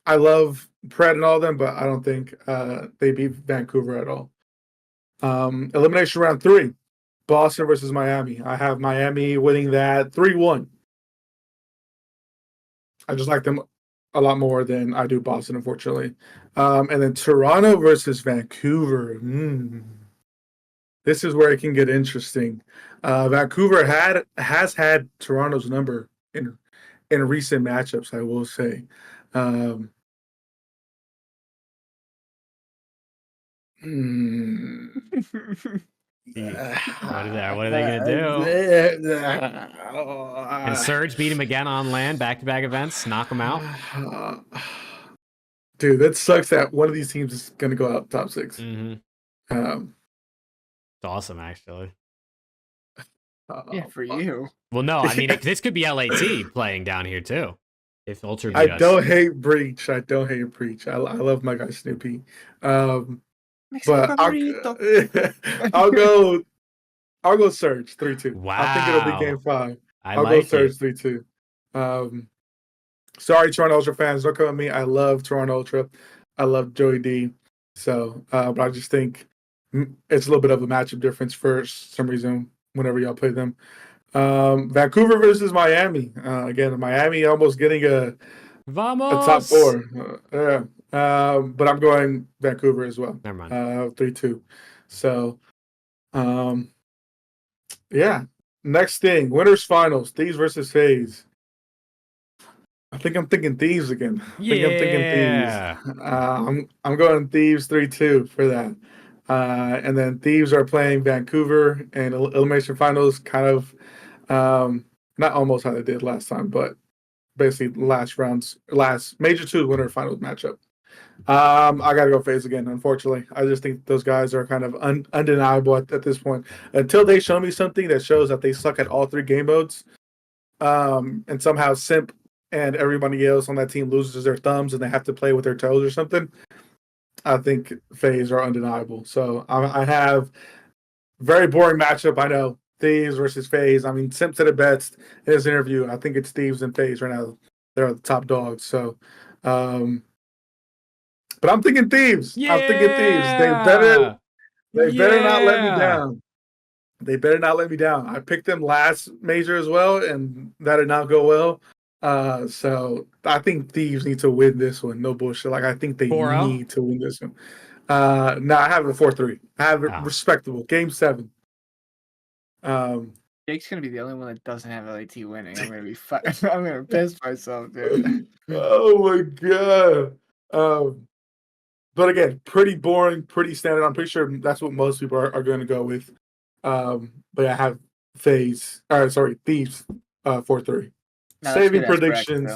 I love Pred and all of them, but I don't think they beat Vancouver at all. Elimination round 3, Boston versus Miami. I have Miami winning that 3-1. I just like them a lot more than I do Boston, unfortunately. And then Toronto versus Vancouver. This is where it can get interesting. Vancouver has had Toronto's number in recent matchups, I will say. What are they gonna do? And Surge beat him again on land, back-to-back events, knock him out. Dude, that sucks that one of these teams is gonna go out top 6. It's awesome, actually. Yeah, for fuck. you. Well, no, I mean this could be LAT playing down here too. If Ultra I beat us. don't hate Breach. I don't hate Breach. I love my guy Snoopy. But I'll go Surge 3-2. I think it'll be Wow. game 5. I I'll go like Surge it. 3-2. Sorry, Toronto Ultra fans, don't come at me. I love Toronto Ultra. I love Joey D. So, but I just think it's a little bit of a matchup difference for some reason whenever y'all play them. Vancouver versus Miami. Again, Miami almost getting a top Vamos. 4. Yeah. But I'm going Vancouver as well. Never mind. 3-2. So, yeah. Next thing, winners finals, Thieves versus FaZe. I think I'm thinking Thieves again. I'm thinking Thieves. I'm going Thieves 3-2 for that. And then Thieves are playing Vancouver and elimination finals, kind of not almost how they did last time, but basically last major 2 winner finals matchup. I gotta go FaZe again. Unfortunately, I just think those guys are kind of undeniable at this point. Until they show me something that shows that they suck at all 3 game modes, and somehow Simp and everybody else on that team loses their thumbs and they have to play with their toes or something, I think FaZe are undeniable. So I have very boring matchup. I know, Thieves versus FaZe. I mean, Simp said it best in his interview. I think it's Thieves and FaZe right now. They're the top dogs. So, but I'm thinking Thieves. Yeah. I'm thinking Thieves. They better not let me down. They better not let me down. I picked them last major as well, and that did not go well. So I think Thieves need to win this one. No bullshit. Like, I think they 4-0? need to win this one. No, I have it 4-3. I have it respectable. Game 7. Jake's gonna be the only one that doesn't have LAT winning. I'm gonna be I'm gonna piss myself, dude. Oh my god. But again, pretty boring, pretty standard. I'm pretty sure that's what most people are going to go with. But I have Thieves 4-3. No, Saving predictions.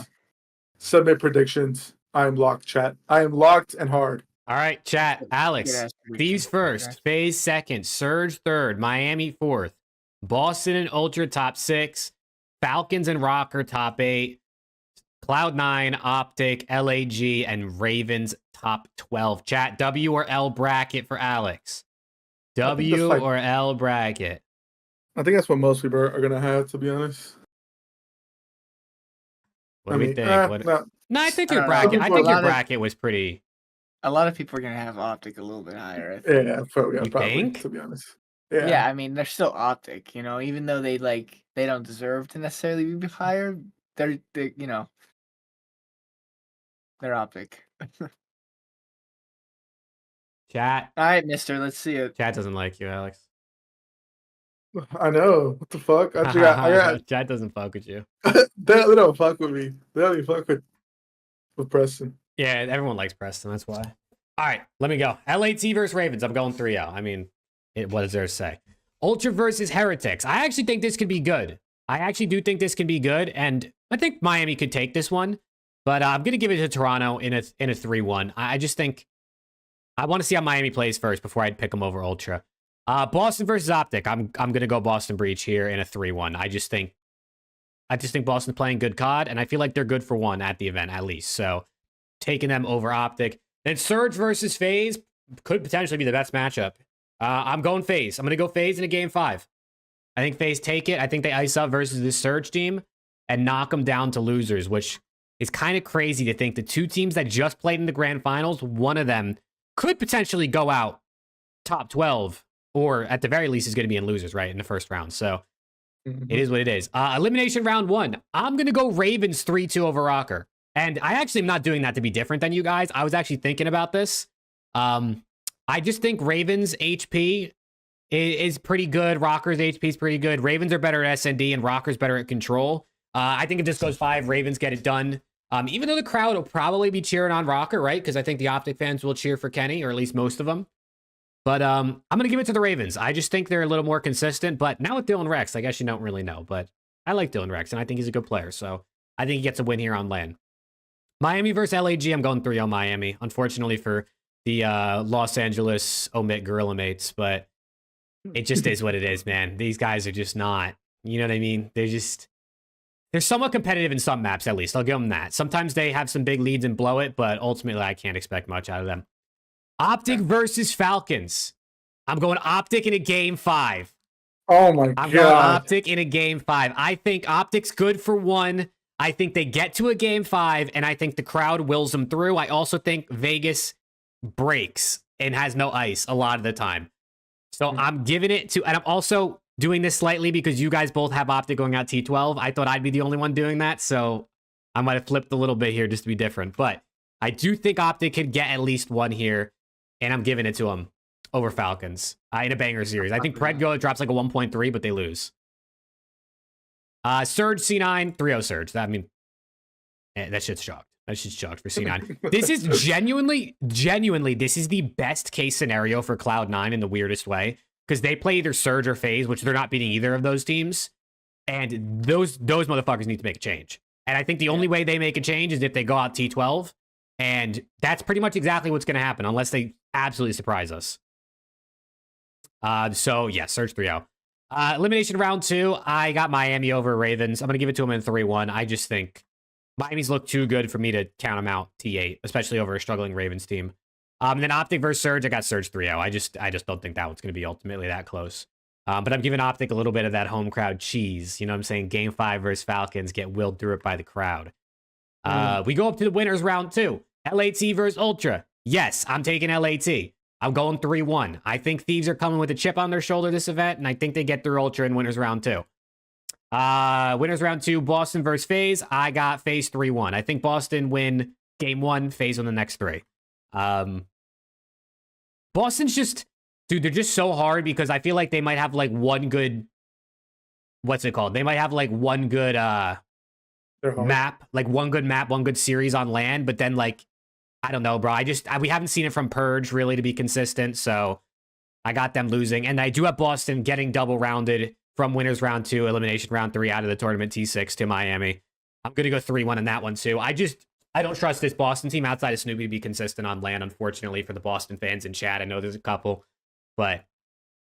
Submit predictions. I am locked, chat. I am locked and hard. All right, chat. Alex, Thieves first, FaZe second, Surge third, Miami fourth, Boston and Ultra top 6, Falcons and Rocker top 8, Cloud9, OpTic, LAG, and Ravens top 12. Chat, W or L bracket for Alex. W or L bracket. I think that's what most people are going to have, to be honest. What do we think? No, I think your bracket was pretty. A lot of people are gonna have OpTic a little bit higher. I think. Yeah, probably. Think? To be honest. Yeah, I mean they're still OpTic, you know, even though they don't deserve to necessarily be higher. They're you know, they're OpTic. Chat. All right, Mister. Let's see it. Chat doesn't like you, Alex. I know. What the fuck? I got Chat doesn't fuck with you. they don't fuck with me. They don't even fuck with Preston. Yeah, everyone likes Preston. That's why. All right, let me go. LAT versus Ravens. I'm going 3-0. I mean, what does there say? Ultra versus Heretics. I actually think this could be good. I actually do think this can be good, and I think Miami could take this one. But I'm going to give it to Toronto in a 3-1. I just think I want to see how Miami plays first before I'd pick them over Ultra. Boston versus OpTic. I'm going to go Boston Breach here in a 3-1. I just think Boston's playing good COD, and I feel like they're good for 1 at the event at least. So taking them over OpTic. Then Surge versus FaZe could potentially be the best matchup. I'm going FaZe. I'm going to go FaZe in a game 5. I think FaZe take it. I think they ice up versus this Surge team and knock them down to losers, which is kind of crazy to think the 2 teams that just played in the grand finals, one of them could potentially go out top 12, or at the very least is going to be in losers, right, in the first round. So it is what it is. Elimination round 1. I'm going to go Ravens 3-2 over Rocker. And I actually am not doing that to be different than you guys. I was actually thinking about this. I just think Ravens HP is pretty good. Rocker's HP is pretty good. Ravens are better at S&D and Rocker's better at control. I think if this goes 5, Ravens get it done. Even though the crowd will probably be cheering on Rocker, right? Because I think the OpTic fans will cheer for Kenny, or at least most of them. But I'm going to give it to the Ravens. I just think they're a little more consistent. But now with Dylan Rex, I guess you don't really know. But I like Dylan Rex, and I think he's a good player. So I think he gets a win here on LAN. Miami versus LAG, I'm going 3-0 Miami. Unfortunately for the Los Angeles omit Gorilla mates, but it just is what it is, man. These guys are just not You know what I mean? They're somewhat competitive in some maps, at least. I'll give them that. Sometimes they have some big leads and blow it, but ultimately I can't expect much out of them. OpTic versus Falcons. I'm going OpTic in a game 5. Oh my I'm god. going OpTic in a game 5. I think OpTic's good for 1. I think they get to a game 5, and I think the crowd wills them through. I also think Vegas breaks and has no ice a lot of the time. So I'm giving it to, and I'm also doing this slightly because you guys both have OpTic going out T12. I thought I'd be the only one doing that, so I might have flipped a little bit here just to be different. But I do think OpTic could get at least 1 here, and I'm giving it to them over Falcons in a banger series. I think Predgo drops like a 1.3, but they lose. Surge C9, 3-0 Surge. That shit's shocked. That shit's shocked for C9. This is genuinely, this is the best case scenario for Cloud9 in the weirdest way. Because they play either Surge or FaZe, which they're not beating either of those teams. And those motherfuckers need to make a change. And I think the only way they make a change is if they go out T12. And that's pretty much exactly what's going to happen, unless they absolutely surprise us. So, yeah, Surge 3-0. Elimination round 2, I got Miami over Ravens. I'm going to give it to them in 3-1. I just think Miami's look too good for me to count them out T8, especially over a struggling Ravens team. Then OpTic versus Surge, I got Surge 3-0. I just don't think that one's going to be ultimately that close. But I'm giving OpTic a little bit of that home crowd cheese. You know what I'm saying? Game 5 versus Falcons, get willed through it by the crowd. We go up to the winners round 2. LAT versus Ultra. Yes, I'm taking LAT. I'm going 3-1. I think Thieves are coming with a chip on their shoulder this event, and I think they get through Ultra in winners round 2. Winners round 2, Boston versus FaZe. I got FaZe 3-1. I think Boston win game 1, FaZe win the next 3. Boston's just, dude, they're just so hard because I feel like they might have like one good, what's it called? They might have like one good map, one good series on land, but then like, I don't know, bro. We haven't seen it from Purge really to be consistent, so I got them losing. And I do have Boston getting double rounded from winners round 2, elimination round 3 out of the tournament T6 to Miami. I'm going to go 3-1 in that one too. I don't trust this Boston team outside of Snoopy to be consistent on land, unfortunately, for the Boston fans in chat. I know there's a couple, but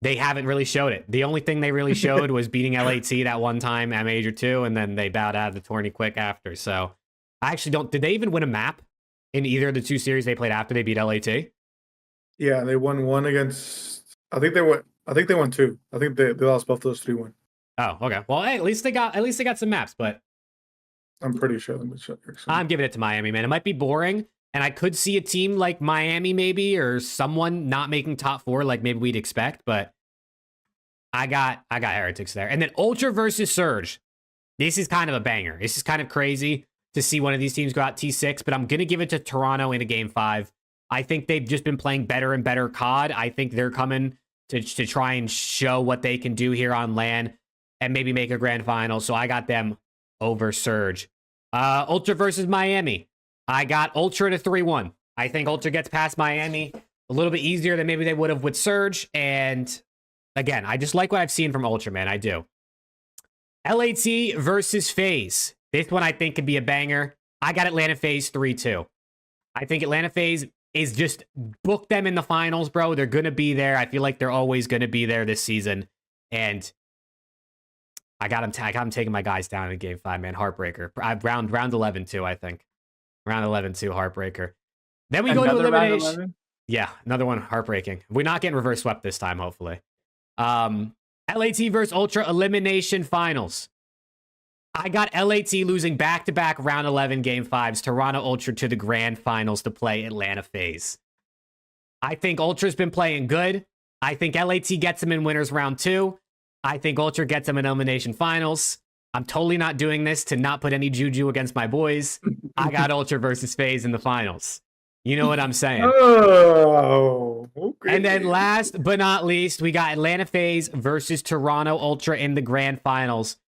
they haven't really showed it. The only thing they really showed was beating LAT that one time at Major 2, and then they bowed out of the tourney quick after. So I actually don't... Did they even win a map in either of the 2 series they played after they beat LAT? Yeah, they won 1 against... I think they won 2. I think they lost both those 3-1. Oh, okay. Well, hey, at least they got some maps, but... I'm pretty sure. I'm giving it to Miami, man. It might be boring, and I could see a team like Miami maybe, or someone not making top 4 like maybe we'd expect, but I got Heretics there. And then Ultra versus Surge. This is kind of a banger. This is kind of crazy to see one of these teams go out T6, but I'm going to give it to Toronto in a game 5. I think they've just been playing better and better COD. I think they're coming to try and show what they can do here on LAN and maybe make a grand final. So I got them over Surge. Ultra versus Miami. I got Ultra at a 3-1. I think Ultra gets past Miami a little bit easier than maybe they would have with Surge. And again, I just like what I've seen from Ultra, man. I do. LAT versus FaZe. This one I think could be a banger. I got Atlanta FaZe 3-2. I think Atlanta FaZe is just book them in the finals, bro. They're going to be there. I feel like they're always going to be there this season. And I got him taking my guys down in game 5, man. Heartbreaker. Round 11 too, I think. Round 11 too, heartbreaker. Then we go to elimination. Yeah, another one heartbreaking. We're not getting reverse swept this time, hopefully. LAT versus Ultra elimination finals. I got LAT losing back-to-back round 11 game 5s, Toronto Ultra to the grand finals to play Atlanta FaZe. I think Ultra's been playing good. I think LAT gets them in winners round 2. I think Ultra gets them in elimination finals. I'm totally not doing this to not put any juju against my boys. I got Ultra versus FaZe in the finals. You know what I'm saying? Oh, okay. And then last but not least, we got Atlanta FaZe versus Toronto Ultra in the grand finals.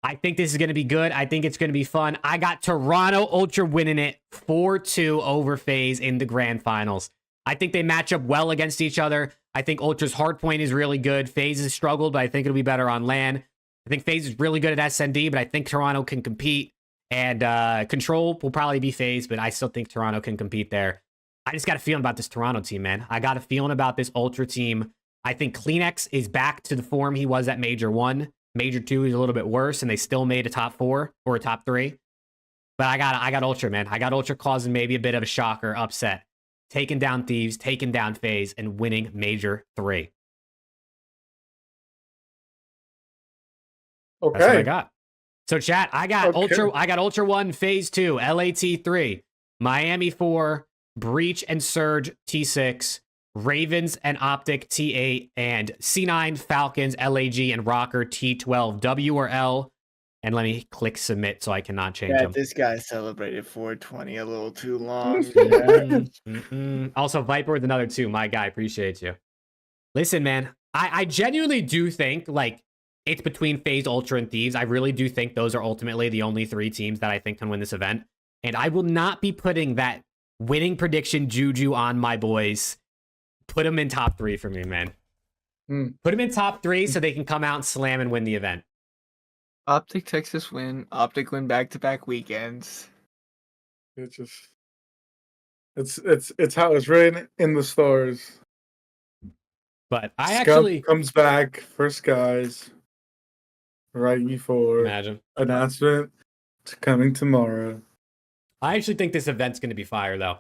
I think this is going to be good. I think it's going to be fun. I got Toronto Ultra winning it 4-2 over FaZe in the grand finals. I think they match up well against each other. I think Ultra's hardpoint is really good. FaZe has struggled, but I think it'll be better on LAN. I think FaZe is really good at SND, but I think Toronto can compete. And Control will probably be FaZe, but I still think Toronto can compete there. I just got a feeling about this Toronto team, man. I got a feeling about this Ultra team. I think Kleenex is back to the form he was at Major 1. Major 2 is a little bit worse, and they still made a top 4 or a top 3. But I got Ultra, man. I got Ultra causing maybe a bit of a shocker upset. Taking down Thieves, taking down FaZe, and winning Major 3. Okay. That's what I got. So chat, I got Okay. Ultra 1, FaZe 2, LAT 3, Miami 4, Breach and Surge T6, Ravens and OpTic T8, and C9, Falcons, LAG, and Rocker T12, W or L. And let me click submit so I cannot change them. This guy celebrated 420 a little too long. Also, Viper with another 2. My guy, appreciate you. Listen, man, I genuinely do think, like, it's between FaZe, Ultra, and Thieves. I really do think those are ultimately the only 3 teams that I think can win this event. And I will not be putting that winning prediction juju on my boys. Put them in top 3 for me, man. Put them in top 3 so they can come out and slam and win the event. OpTic Texas win. OpTic win back-to-back weekends. It's just it's how it's written in the stars. But I Scum actually comes back first guys right before imagine announcement. It's coming tomorrow. I actually think this event's going to be fire, though.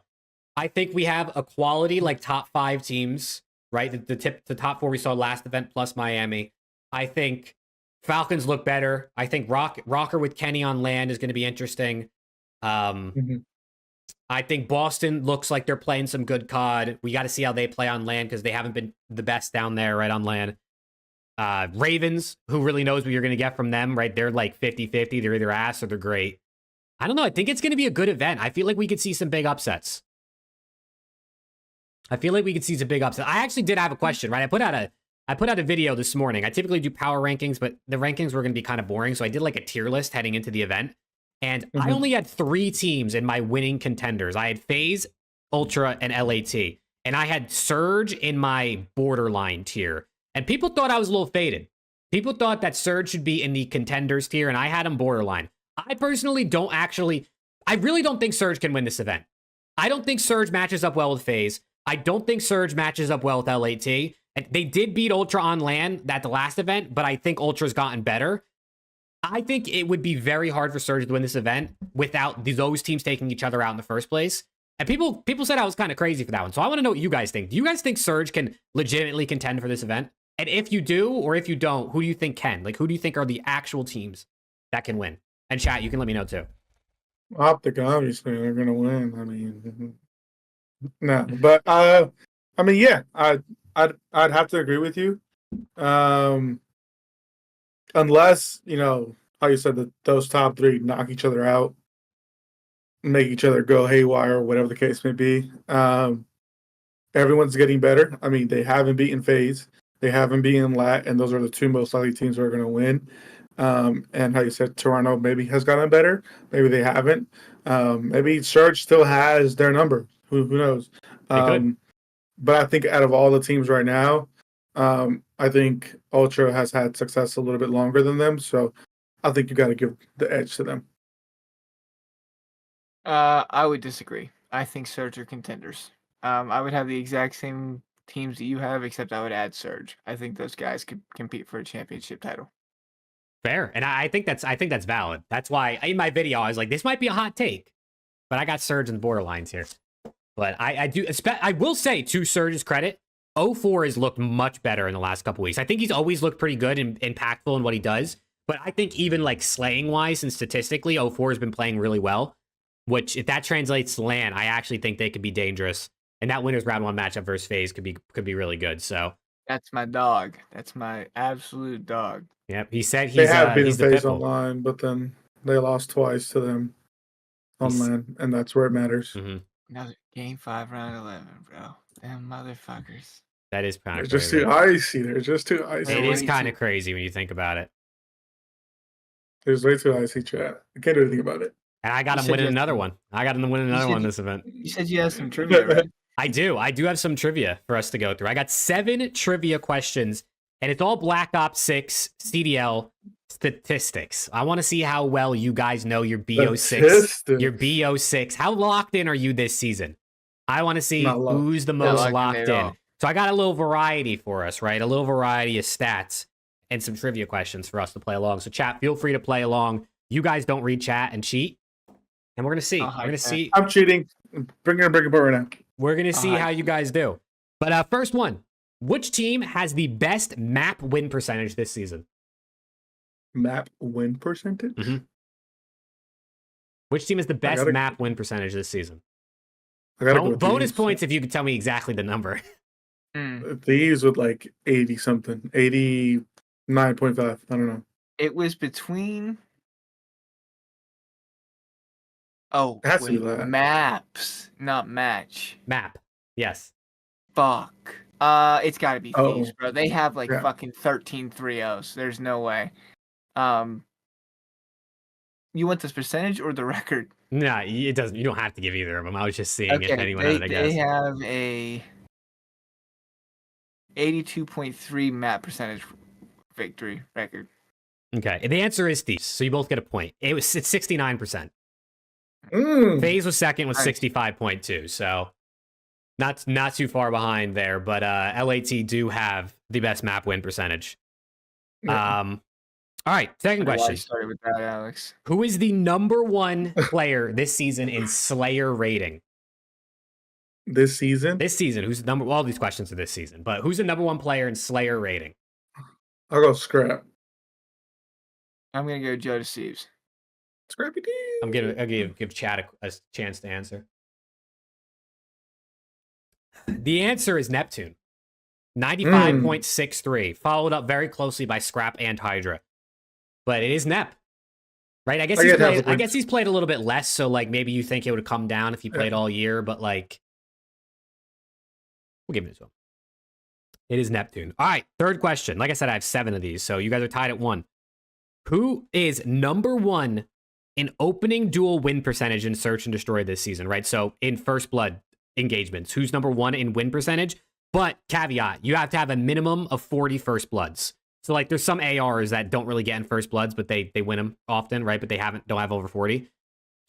I think we have a quality like top 5 teams, right? The top 4 we saw last event plus Miami. I think Falcons look better. I think Rocker with Kenny on land is going to be interesting. I think Boston looks like they're playing some good COD. We got to see how they play on land because they haven't been the best down there, right, on land. Ravens, who really knows what you're going to get from them, right? They're like 50-50. They're either ass or they're great. I don't know. I think it's going to be a good event. I feel like we could see some big upsets. I actually did have a question, right? I put out a video this morning. I typically do power rankings, but the rankings were going to be kind of boring. So I did like a tier list heading into the event. And I only had 3 teams in my winning contenders. I had FaZe, Ultra, and LAT. And I had Surge in my borderline tier. And people thought I was a little faded. People thought that Surge should be in the contenders tier, and I had him borderline. I personally I really don't think Surge can win this event. I don't think Surge matches up well with FaZe. I don't think Surge matches up well with LAT. And they did beat Ultra on land at the last event, but I think Ultra's gotten better. I think it would be very hard for Surge to win this event without those teams taking each other out in the first place. And people said I was kind of crazy for that one. So I want to know what you guys think. Do you guys think Surge can legitimately contend for this event? And if you do, or if you don't, who do you think can? Like, who do you think are the actual teams that can win? And chat, you can let me know too. OpTic, obviously, they're gonna win. I mean, no, but I mean, yeah, I'd have to agree with you. Unless, you know, how you said that those top 3 knock each other out, make each other go haywire, whatever the case may be. Everyone's getting better. I mean, they haven't beaten FaZe, they haven't beaten LAT, and those are the 2 most likely teams that are going to win. And how you said Toronto maybe has gotten better, maybe they haven't. Maybe Surge still has their number. Who knows? But I think out of all the teams right now, I think Ultra has had success a little bit longer than them, so I think you got to give the edge to them. I would disagree. I think Surge are contenders. I would have the exact same teams that you have, except I would add Surge. I think those guys could compete for a championship title. Fair. And I think that's valid. That's why in my video I was like, this might be a hot take, but I got Surge in the borderlines here. But I will say, to Surge's credit, 04 has looked much better in the last couple weeks. I think he's always looked pretty good and impactful in what he does. But I think even like slaying wise and statistically, 04 has been playing really well. Which, if that translates to LAN, I actually think they could be dangerous. And that winners round 1 matchup versus FaZe could be really good. So that's my dog. That's my absolute dog. Yep, he said they have beaten he's the FaZe pitbull. online, but then they lost twice to them on land, and that's where it matters. Another game 5, round 11, bro. Them motherfuckers. That is kind of crazy. Just too icy. They're just too icy. It is kind of crazy when you think about it. There's way too icy, chat. I can't do anything about it. And I got him winning another one. I got him to win another one this event. You said you had some trivia, right? I do have some trivia for us to go through. I got 7 trivia questions, and it's all Black Ops 6 CDL statistics. I want to see how well you guys know your BO6. Your BO6. How locked in are you this season? I want to see who's the most locked in. So I got a little variety for us, right? A little variety of stats. and some trivia questions for us to play along. So chat, feel free to play along. You guys don't read chat and cheat. And we're going to see. We're going to see. I'm cheating. Bring it right now. We're going to see how you guys do. But first one, which team has the best map win percentage this season? Map win percentage? Mm-hmm. Which team has the best map win percentage this season? Bonus points if you could tell me exactly the number. These with like 80 something, 89.5. I don't know. It was between. Oh, it has to be that. Maps, not match. Map, yes. Fuck. It's got to be FaZe, bro. They have like fucking 13 3-0s. There's no way. You want this percentage or the record? No, it doesn't. You don't have to give either of them. I was just seeing if anyone had a guess. They have a 82.3 map percentage victory record. Okay, the answer is Thieves, so you both get a point. It's 69%. FaZe was second with 65.2, so not too far behind there. But LAT do have the best map win percentage. All right, second question. Started with that, Alex. Who is the number one player this season in Slayer rating? This season? This season, who's the number? Well, all these questions are this season, but who's the number one player in Slayer rating? I'll go Scrap. I'm gonna go Joe Deceives. Scrappy D. I'm gonna give Chad a chance to answer. The answer is Neptune. 95.63, followed up very closely by Scrap and Hydra. But it is Nep, right? I guess he's played a little bit less, so like maybe you think it would have come down if he played all year, but like we'll give it to him. It is Neptune. All right, third question. Like I said, I have 7 of these, so you guys are tied at 1. Who is number 1 in opening duel win percentage in Search and Destroy this season, right? So in First Blood engagements, who's number 1 in win percentage? But caveat, you have to have a minimum of 40 First Bloods. So like there's some ARs that don't really get in First Bloods, but they win them often, right? But they don't have over 40.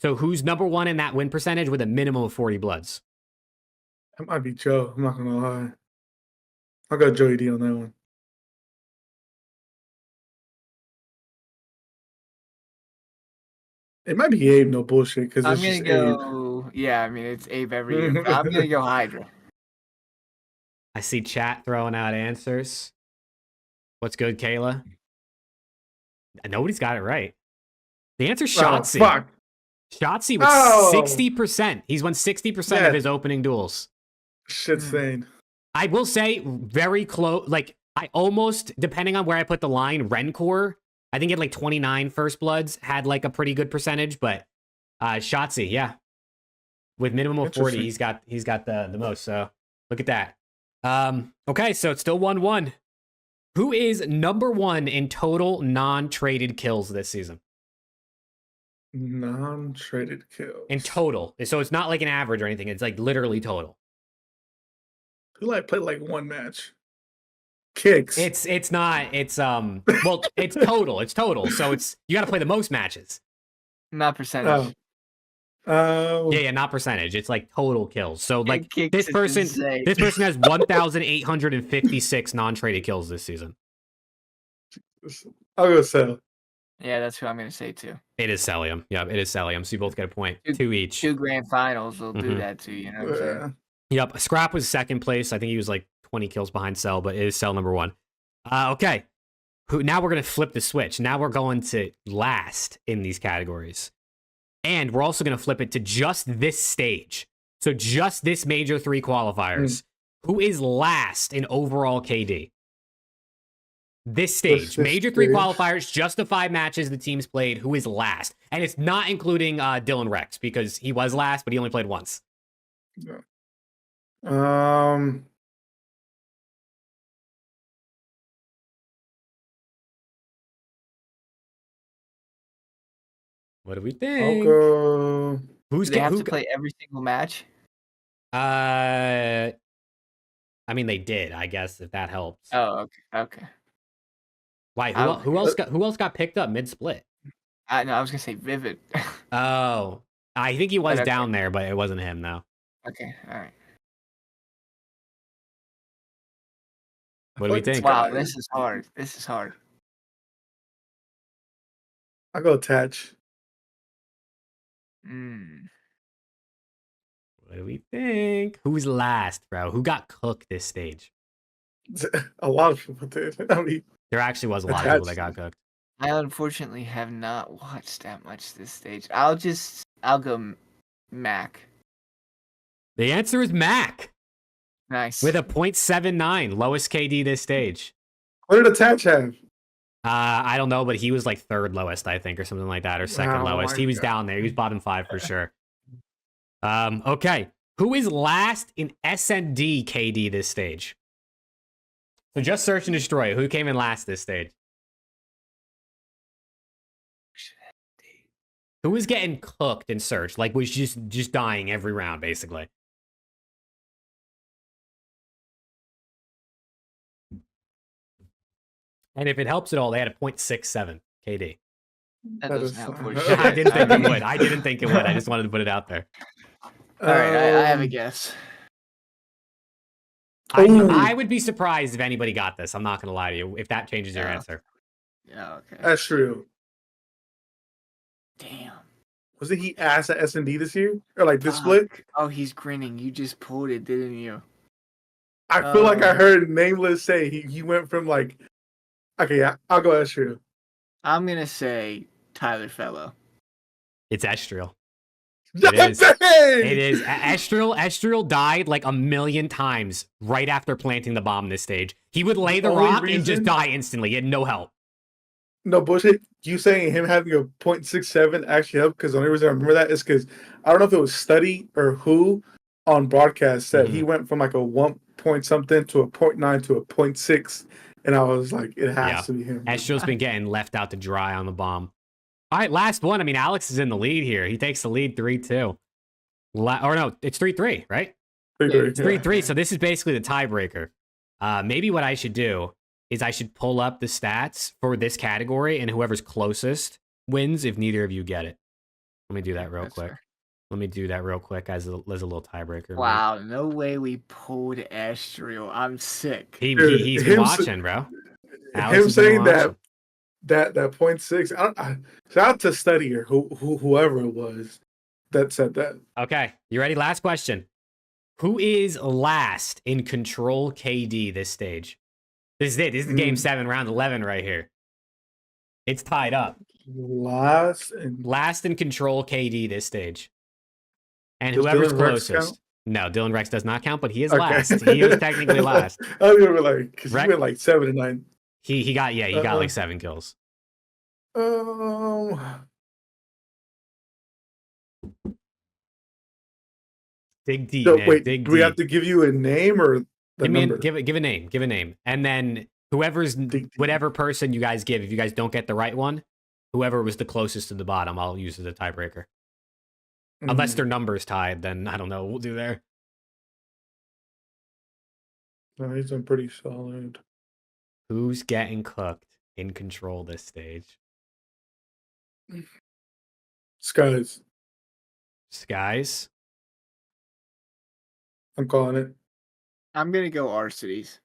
So who's number 1 in that win percentage with a minimum of 40 Bloods? That might be Joe. I'm not going to lie. I'll go Joey D on that one. It might be Abe, no bullshit. Because I'm going to go, Abe. Yeah, I mean, it's Abe every year. But I'm going to go Hydra. I see chat throwing out answers. What's good, Kayla? Nobody's got it right. The answer's Shotzi. Fuck. Shotzi with 60%. He's won 60% of his opening duels. Shit's insane. I will say, very close. Like, I almost, depending on where I put the line, Rencor, I think he had like 29 First Bloods, had like a pretty good percentage, but Shotzi, yeah. With minimum of 40, he's got the most. So look at that. Okay, so it's still 1-1. Who is number 1 in total non-traded kills this season? Non-traded kills. In total. So it's not like an average or anything. It's like literally total. Who like played like one match? Kicks. It's not. It's well, it's total. It's total. So it's you got to play the most matches. Not percentage. Yeah, not percentage. It's like total kills. So like this person has 1,856 non-traded kills this season. I'll go Sell. Yeah, that's who I'm going to say too. It is Celium. Yeah, it is Celium. So you both get a point. 2 each. 2 grand finals will do that too. You know what I'm saying? Yep. Scrap was second place. I think he was like 20 kills behind Cell, but it is Cell number 1. Okay. Now we're going to flip the switch. Now we're going to last in these categories. And we're also going to flip it to just this stage. So just this Major 3 qualifiers. Who is last in overall KD? This stage. Major 3 qualifiers, just the 5 matches the teams played. Who is last? And it's not including Dylan Rex because he was last, but he only played once. Yeah. What do we think? I'll go... Do they have to play every single match? I mean, they did, I guess, if that helps. Oh, okay. Why? Who else got picked up mid-split? No, I was gonna say Vivid. Oh, I think he was down there, but it wasn't him, though. Okay, all right. What do we think? Wow, this is hard. I'll go attach. What do we think? Who's last, bro? Who got cooked this stage? A lot of people did. I mean, There actually was a lot of people that got cooked. I unfortunately have not watched that much this stage. I'll go Mac. The answer is Mac. Nice. With a 0.79, lowest KD this stage. what did attach have? I don't know, but he was like third lowest, I think, or something like that, or second lowest. He was down there. He was bottom 5 for sure. Okay. Who is last in SND KD this stage? So just search and destroy. Who came in last this stage? Who was getting cooked in search? Like was just dying every round, basically. And if it helps at all, they had a 0.67 KD. That doesn't help. I didn't think it would. I didn't think it would. I just wanted to put it out there. All right, I have a guess. I would be surprised if anybody got this. I'm not going to lie to you. If that changes your answer. Yeah, okay. That's true. Damn. Wasn't he ass at S&D this year? Or like this split? Oh, he's grinning. You just pulled it, didn't you? I feel like I heard Nameless say he went from like, okay, yeah, I'll go Estriel. I'm going to say Tyler Fellow. It's Estriel. It It is. Estriel died like a million times right after planting the bomb this stage. He would lay the rock and just die instantly. He had no help. No bullshit. You saying him having a 0.67 actually helped? Because the only reason I remember that is because I don't know if it was Study or who on broadcast said he went from like a 1 point something to a 0.9 to a 0.6. And I was like, it has to be him. Estriel's been getting left out to dry on the bomb. All right, last one. I mean, Alex is in the lead here. He takes the lead 3-2. Or no, it's 3-3, right? 3-3. It's 3-3, so this is basically the tiebreaker. Maybe what I should do is I should pull up the stats for this category, and whoever's closest wins if neither of you get it. Let me do that real quick. Fair. Let me do that real quick as a little tiebreaker. Wow, no way we pulled Estriel. I'm sick. He's been watching, bro. Alex Him saying that 0.6. Shout out to Study or whoever it was that said that. Okay, you ready? Last question. Who is last in control KD this stage? This is it. This is game 7, round 11 right here. It's tied up. Last in control KD this stage. And Does whoever's Dylan Rex closest. count? No, Dylan Rex does not count, but he is last. He is technically last. I was gonna be like, because he went like 7 and 9. He got like 7 kills. Dig deep, So, man. wait, Dig do we deep. have to give you a name or the number? Give a name, and then whatever person you guys give. If you guys don't get the right one, whoever was the closest to the bottom, I'll use as a tiebreaker. Unless their number's tied, then I don't know what we'll do there. No, he's been pretty solid. Who's getting cooked in control this stage? Skies. Skies. I'm calling it. I'm going to go Arcities.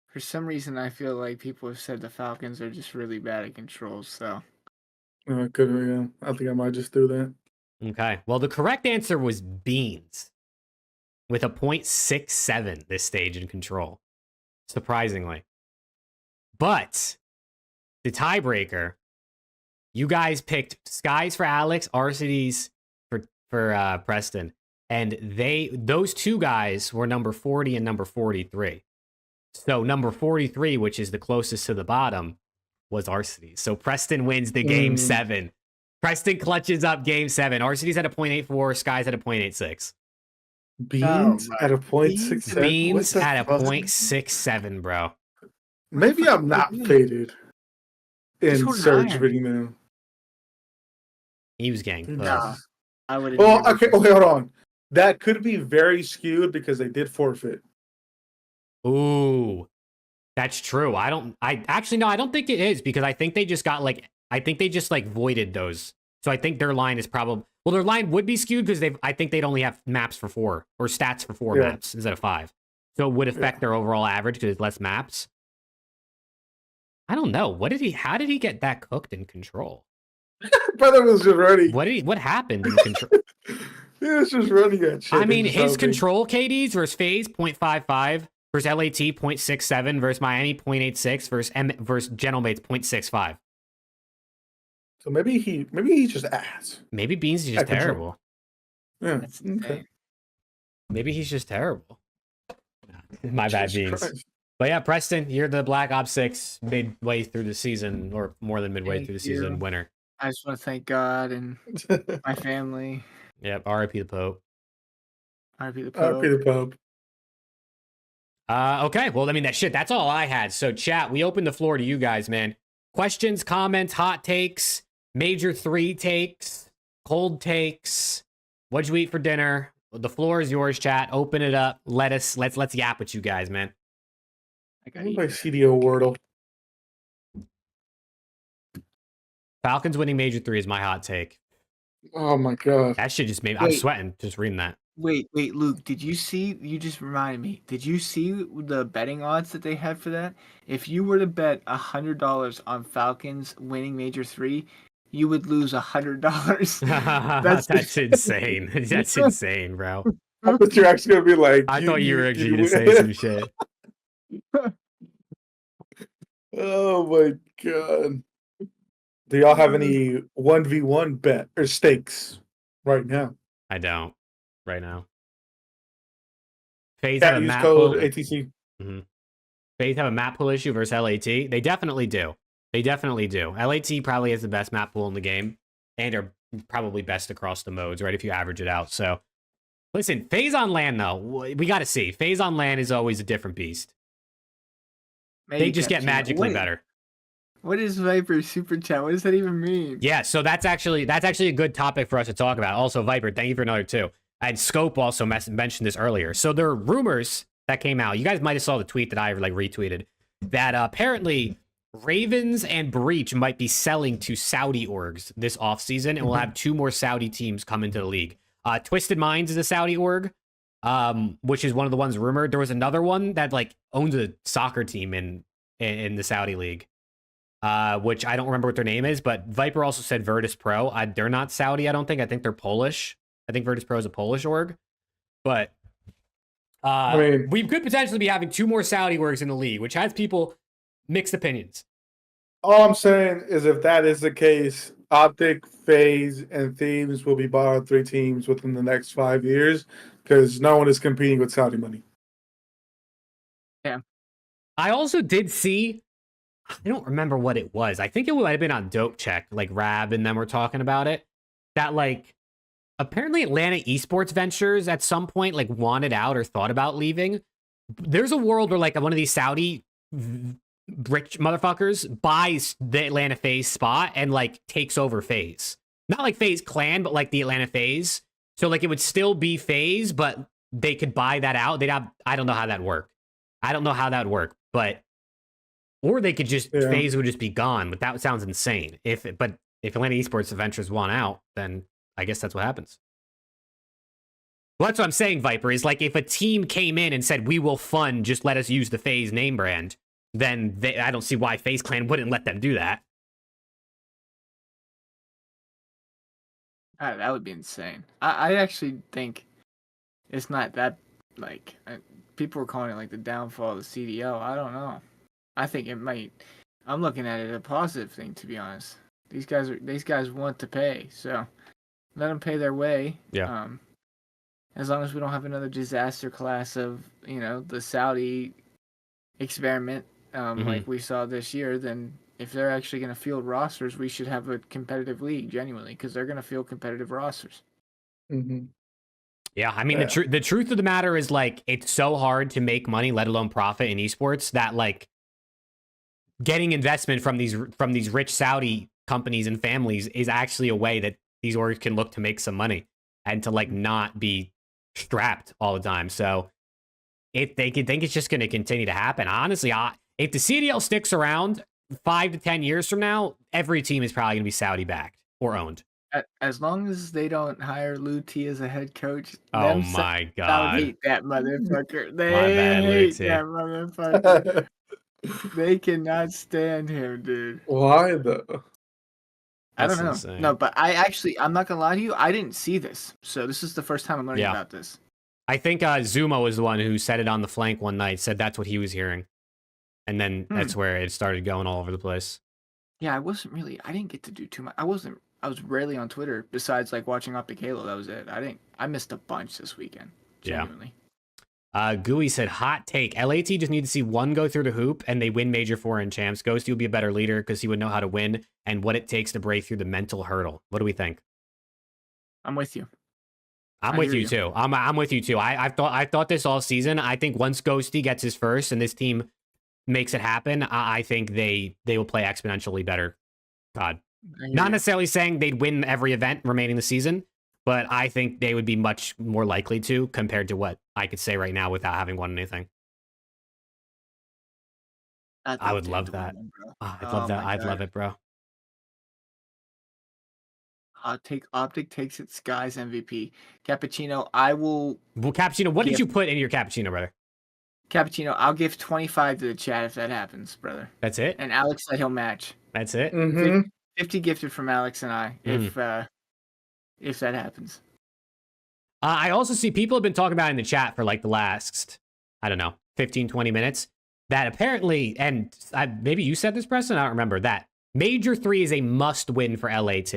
For some reason, I feel like people have said the Falcons are just really bad at controls, so. I could, yeah. I think I might just do that. Okay. Well, the correct answer was Beans with a 0.67 this stage in control. Surprisingly. But the tiebreaker, you guys picked Skies for Alex, Arcities for Preston. And those two guys were number 40 and number 43. So number 43, which is the closest to the bottom, was Arcities. So Preston wins the game 7. Preston clutches up game 7. Arcities had a 0.84, Skies had a 0.86. Beans at a 0.67? Beans at a 0.67, bro. Maybe I'm not faded in search reading them. He was getting close. Nah, I would. Well, okay, hold on. That could be very skewed because they did forfeit. Ooh, that's true. I don't think it is because I think they just voided those. So I think their line is probably, well, their line would be skewed because I think they'd only have maps for 4 or stats for 4 maps instead of 5. So it would affect their overall average because it's less maps. I don't know. How did he get that cooked in control? Brother was just running. What happened in control? He was just running that shit. I mean, Just his helping. control KDs versus FaZe 0.55 versus LAT 0.67 versus Miami 0.86 versus Gentlemates 0.65. So maybe he's just ass. Maybe Beans is just At control. terrible. Yeah. That's Okay. insane. Maybe he's just terrible. My bad, Jesus Beans. Christ. But yeah, Preston, you're the Black Ops 6 midway through the season, or more than midway Thank through the you. season winner. I just want to thank God and my family. Yep, RIP the Pope. RP the RP Pope. the Pope. Okay, well, I mean, that's all I had. So, chat, we open the floor to you guys, man. Questions, comments, hot takes, major 3 takes, cold takes. What'd you eat for dinner? The floor is yours, chat. Open it up. Let's yap with you guys, man. I got I'm by CDL Wordle. Falcons winning major 3 is my hot take. Oh my god. That shit just made I'm Wait. sweating just reading that. Wait, Luke, did you see, you just reminded me, did you see the betting odds that they had for that? If you were to bet $100 on Falcons winning Major 3, you would lose $100. That's insane. That's insane, bro. I thought you're actually gonna be like. I thought you were actually going to say some shit. Oh my god. Do y'all have any 1v1 bet or stakes right now? I don't right now. FaZe Yeah, have a use map code pool. ATC. FaZe have a map pool issue versus LAT. They definitely do. They definitely do. LAT probably has the best map pool in the game and are probably best across the modes, right? If you average it out. So, listen, FaZe on LAN, though, we got to see. FaZe on LAN is always a different beast. They just get magically better. What is Viper Super Chat? What does that even mean? Yeah, so that's actually a good topic for us to talk about. Also, Viper, thank you for another 2. And Scope also mentioned this earlier. So there are rumors that came out. You guys might have saw the tweet that I retweeted that apparently Ravens and Breach might be selling to Saudi orgs this offseason, and we'll have 2 more Saudi teams come into the league. Twisted Minds is a Saudi org, which is one of the ones rumored. There was another one that owns a soccer team in the Saudi league. Which I don't remember what their name is, but Viper also said Virtus Pro. They're not Saudi, I don't think. I think they're Polish. I think Virtus Pro is a Polish org. But we could potentially be having 2 more Saudi orgs in the league, which has people mixed opinions. All I'm saying is if that is the case, OpTic, FaZe, and Thieves will be bought out 3 teams within the next 5 years because no one is competing with Saudi money. Yeah. I also did see... I don't remember what it was. I think it might have been on Dope Check, Rab and them were talking about it. That apparently Atlanta Esports Ventures at some point wanted out or thought about leaving. There's a world where one of these Saudi rich motherfuckers buys the Atlanta FaZe spot and takes over FaZe. Not FaZe Clan, but the Atlanta FaZe. So it would still be FaZe, but they could buy that out. I don't know how that work. But or they could just FaZe would just be gone, but that sounds insane. If Atlanta Esports Ventures want out, then I guess that's what happens. Well, that's what I'm saying, Viper, is if a team came in and said, we will fund, just let us use the FaZe name brand, then I don't see why FaZe Clan wouldn't let them do that. That would be insane. I actually think it's not that, people were calling it the downfall of the CDL. I don't know. I think it might. I'm looking at it a positive thing, to be honest. These guys want to pay, so let them pay their way. Yeah. As long as we don't have another disaster class of the Saudi experiment, like we saw this year, then if they're actually going to field rosters, we should have a competitive league genuinely because they're going to field competitive rosters. Mm-hmm. Yeah, I mean the truth of the matter is it's so hard to make money, let alone profit in esports, that getting investment from these rich Saudi companies and families is actually a way that these orgs can look to make some money and to not be strapped all the time. So if they could think it's just going to continue to happen, honestly, if the CDL sticks around 5 to 10 years from now, every team is probably going to be Saudi backed or owned. As long as they don't hire Lou T as a head coach. Oh my God. Hate that motherfucker. They My bad, Lou hate T. that motherfucker. They cannot stand him, dude. Why though? I That's don't know. insane. No, but I'm not gonna lie to you. I didn't see this, so this is the first time I'm learning about this. I think Zuma was the one who said it on the flank one night. Said that's what he was hearing, and then that's where it started going all over the place. Yeah, I didn't get to do too much. I was rarely on Twitter besides like watching OpTic Halo. That was it. I missed a bunch this weekend. Genuinely. Yeah. Gooey said, hot take. LAT just need to see one go through the hoop and they win Major 4 and champs. Ghosty will be a better leader because he would know how to win and what it takes to break through the mental hurdle. What do we think? I'm with you. I'm with you too. I'm with you too. I thought this all season. I think once Ghosty gets his first and this team makes it happen, I think they will play exponentially better. God. Not necessarily saying they'd win every event remaining the season, but I think they would be much more likely to compared to what I could say right now without having won anything. I would love that. I'd love that. I'd love it, bro. OpTic takes it. Sky's MVP. Cappuccino, Well, Cappuccino, what did you put in your Cappuccino, brother? Cappuccino, I'll give 25 to the chat if that happens, brother. That's it? And Alex said he'll match. That's it? 50 gifted from Alex and I, if that happens. I also see people have been talking about in the chat for like the last, I don't know, 15, 20 minutes, that apparently, and maybe you said this, Preston, I don't remember, that Major 3 is a must-win for LAT.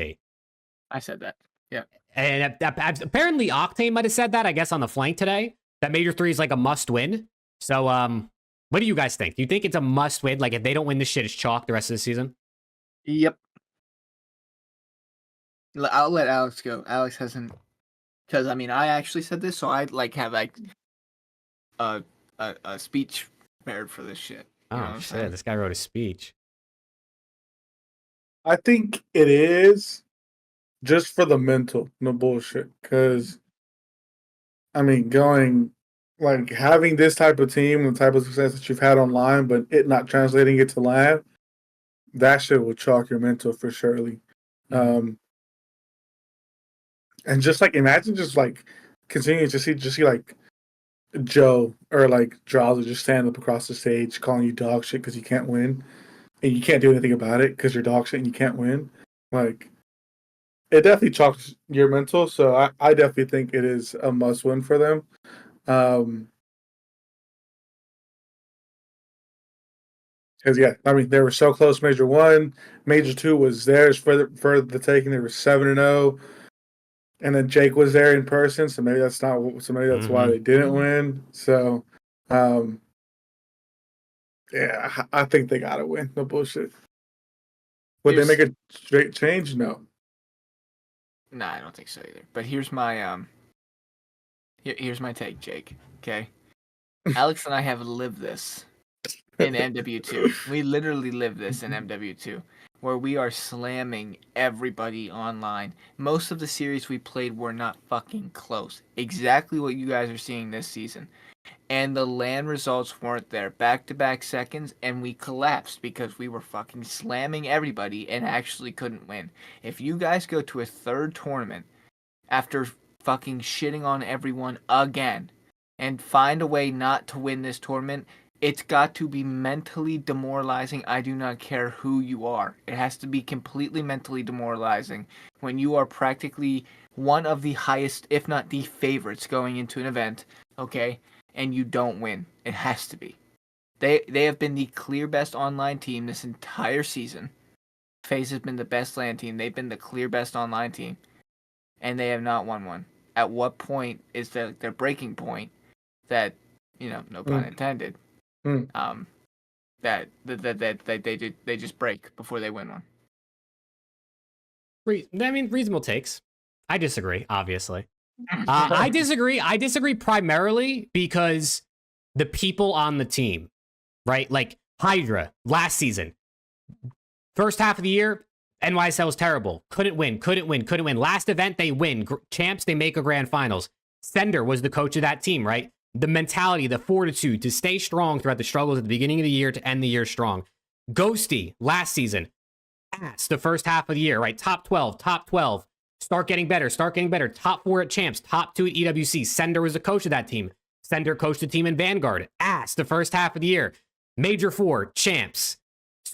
I said that, yeah. And apparently Octane might have said that, I guess, on the flank today, that Major 3 is like a must-win. So, what do you guys think? Do you think it's a must-win? Like, if they don't win this shit, it's chalk the rest of the season? Yep. I'll let Alex go. Alex hasn't, because I mean, I actually said this, so I have a speech prepared for this shit. Oh shit! This guy wrote a speech. I think it is just for the mental, no bullshit. Because I mean, having this type of team, the type of success that you've had online, but it not translating it to live, that shit will chalk your mental for surely. And just like imagine just like continuing to see like Joe or like Drowser just stand up across the stage calling you dog shit because you can't win and you can't do anything about it because you're dog shit and you can't win. Like it definitely chalks your mental. So I definitely think it is a must win for them. Because yeah, I mean they were so close. Major 1, Major 2 was theirs for the taking. They were 7-0. And then Jake was there in person, so maybe that's not. So maybe that's why they didn't win. So, yeah, I think they gotta win. No bullshit. Would they make a straight change? No. Nah, I don't think so either. But here's my here's my take, Jake. Okay, Alex and I have lived this in MW2. We literally live this in MW2. Where we are slamming everybody online. Most of the series we played were not fucking close. Exactly what you guys are seeing this season. And the LAN results weren't there. Back-to-back seconds, and we collapsed because we were fucking slamming everybody and actually couldn't win. If you guys go to a third tournament after fucking shitting on everyone again and find a way not to win this tournament, it's got to be mentally demoralizing. I do not care who you are. It has to be completely mentally demoralizing when you are practically one of the highest, if not the favorites going into an event, okay, and you don't win. It has to be. They have been the clear best online team this entire season. FaZe has been the best LAN team. They've been the clear best online team, and they have not won one. At what point is their breaking point that, no pun intended, that they just break before they win one. I mean, reasonable takes. I disagree, obviously. I disagree primarily because the people on the team, right? Like Hydra last season, first half of the year, NYSL was terrible. Couldn't win. Last event, they win. Champs, they make a grand finals. Sender was the coach of that team, right? The mentality, the fortitude to stay strong throughout the struggles at the beginning of the year to end the year strong. Ghosty, last season, ass the first half of the year, right? Top 12. Start getting better. Top 4 at Champs, top 2 at EWC. Sender was the coach of that team. Sender coached the team in Vanguard. Ass the first half of the year. Major 4, Champs.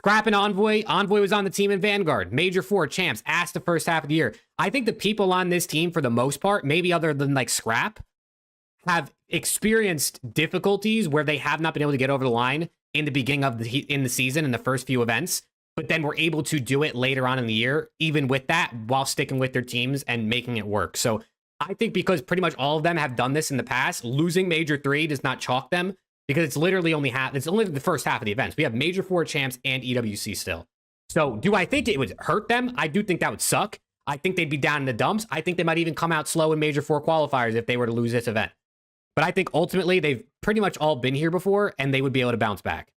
Scrap and Envoy. Envoy was on the team in Vanguard. Major 4 champs. Asked the first half of the year. I think the people on this team, for the most part, maybe other than like Scrap, have experienced difficulties where they have not been able to get over the line in the beginning of the season in the first few events, but then were able to do it later on in the year, even with that, while sticking with their teams and making it work. So I think because pretty much all of them have done this in the past, losing Major 3 does not chalk them, because it's literally only the first half of the events. We have Major 4 champs and EWC still. So do I think it would hurt them? I do think that would suck. I think they'd be down in the dumps. I think they might even come out slow in Major 4 qualifiers if they were to lose this event. But I think ultimately they've pretty much all been here before and they would be able to bounce back.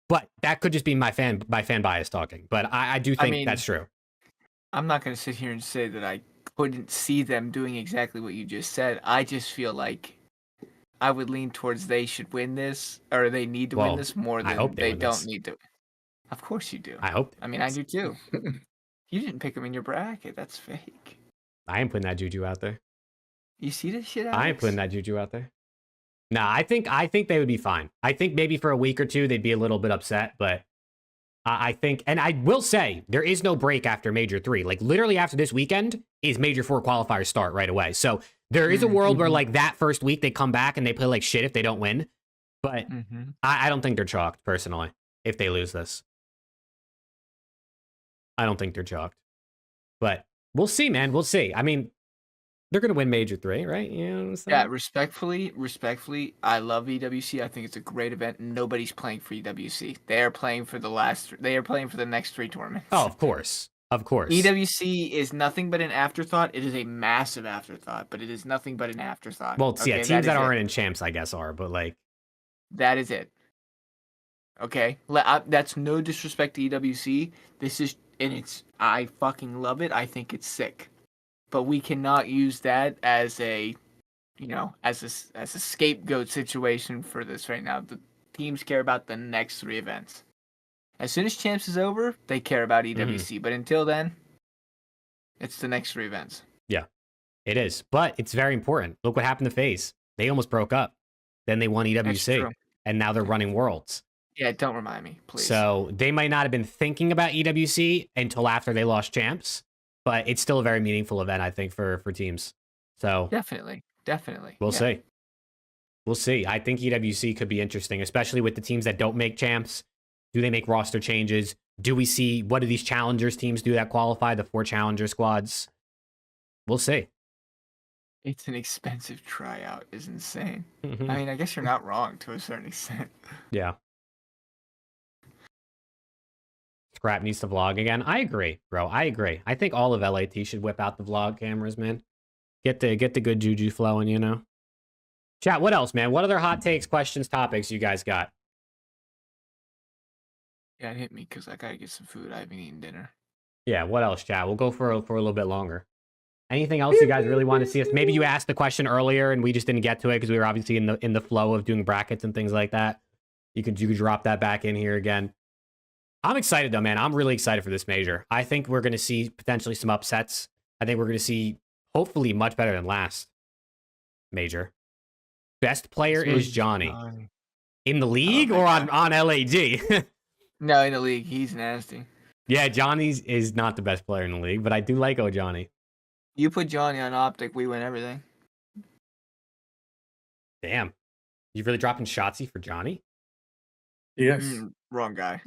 But that could just be my fan bias talking. But I do think that's true. I'm not going to sit here and say that I couldn't see them doing exactly what you just said. I just feel like I would lean towards they should win this, or they need to win this more than they don't need to. Of course you do. I hope. I mean, I do too. You didn't pick them in your bracket. That's fake. I ain't putting that juju out there. You see this shit, Alex? I ain't putting that juju out there. Nah, I think they would be fine. I think maybe for a week or two they'd be a little bit upset, but I think, and I will say, there is no break after Major 3. Like, literally after this weekend is Major 4 qualifiers start right away. So there is a world where, like, that first week they come back and they play like shit if they don't win. But I don't think they're chalked, personally, if they lose this. I don't think they're chalked. But we'll see, man. We'll see. I mean, they're going to win Major 3, right? You know what I'm saying? Yeah, respectfully, I love EWC. I think it's a great event. Nobody's playing for EWC. They are playing for the next 3 tournaments. Oh, of course. Of course. EWC is nothing but an afterthought. It is a massive afterthought, but it is nothing but an afterthought. Well, okay, yeah, teams that aren't in champs, I guess, are, but like... That is it. Okay? That's no disrespect to EWC. I fucking love it. I think it's sick. But we cannot use that as a scapegoat situation for this right now. The teams care about the next 3 events. As soon as champs is over, they care about EWC. But until then, it's the next 3 events. Yeah, it is. But it's very important. Look what happened to FaZe. They almost broke up. Then they won EWC. And now they're running Worlds. Yeah, don't remind me, please. So they might not have been thinking about EWC until after they lost champs. But it's still a very meaningful event, I think, for teams. So definitely. We'll see. We'll see. I think EWC could be interesting, especially with the teams that don't make champs. Do they make roster changes? Do we see what do these challengers teams do that qualify? The 4 challenger squads. We'll see. It's an expensive tryout. Is insane. I mean, I guess you're not wrong to a certain extent. Yeah. Scrap needs to vlog again. I agree, bro. I agree. I think all of LAT should whip out the vlog cameras, man. Get the good juju flowing, you know. Chat, what else, man? What other hot takes, questions, topics you guys got? Yeah, it hit me because I gotta get some food. I haven't eaten dinner. Yeah, what else, chat? We'll go for a little bit longer. Anything else you guys really want to see us? Maybe you asked the question earlier and we just didn't get to it because we were obviously in the flow of doing brackets and things like that. You could drop that back in here again. I'm excited though, man. I'm really excited for this major. I think we're going to see potentially some upsets. I think we're going to see hopefully much better than last major. Best player is Johnny. In the league or on LAG? No, in the league. He's nasty. Yeah, Johnny's is not the best player in the league, but I do like Johnny. You put Johnny on OpTic, we win everything. Damn. You really dropping Shotsy for Johnny? Yes. Wrong guy.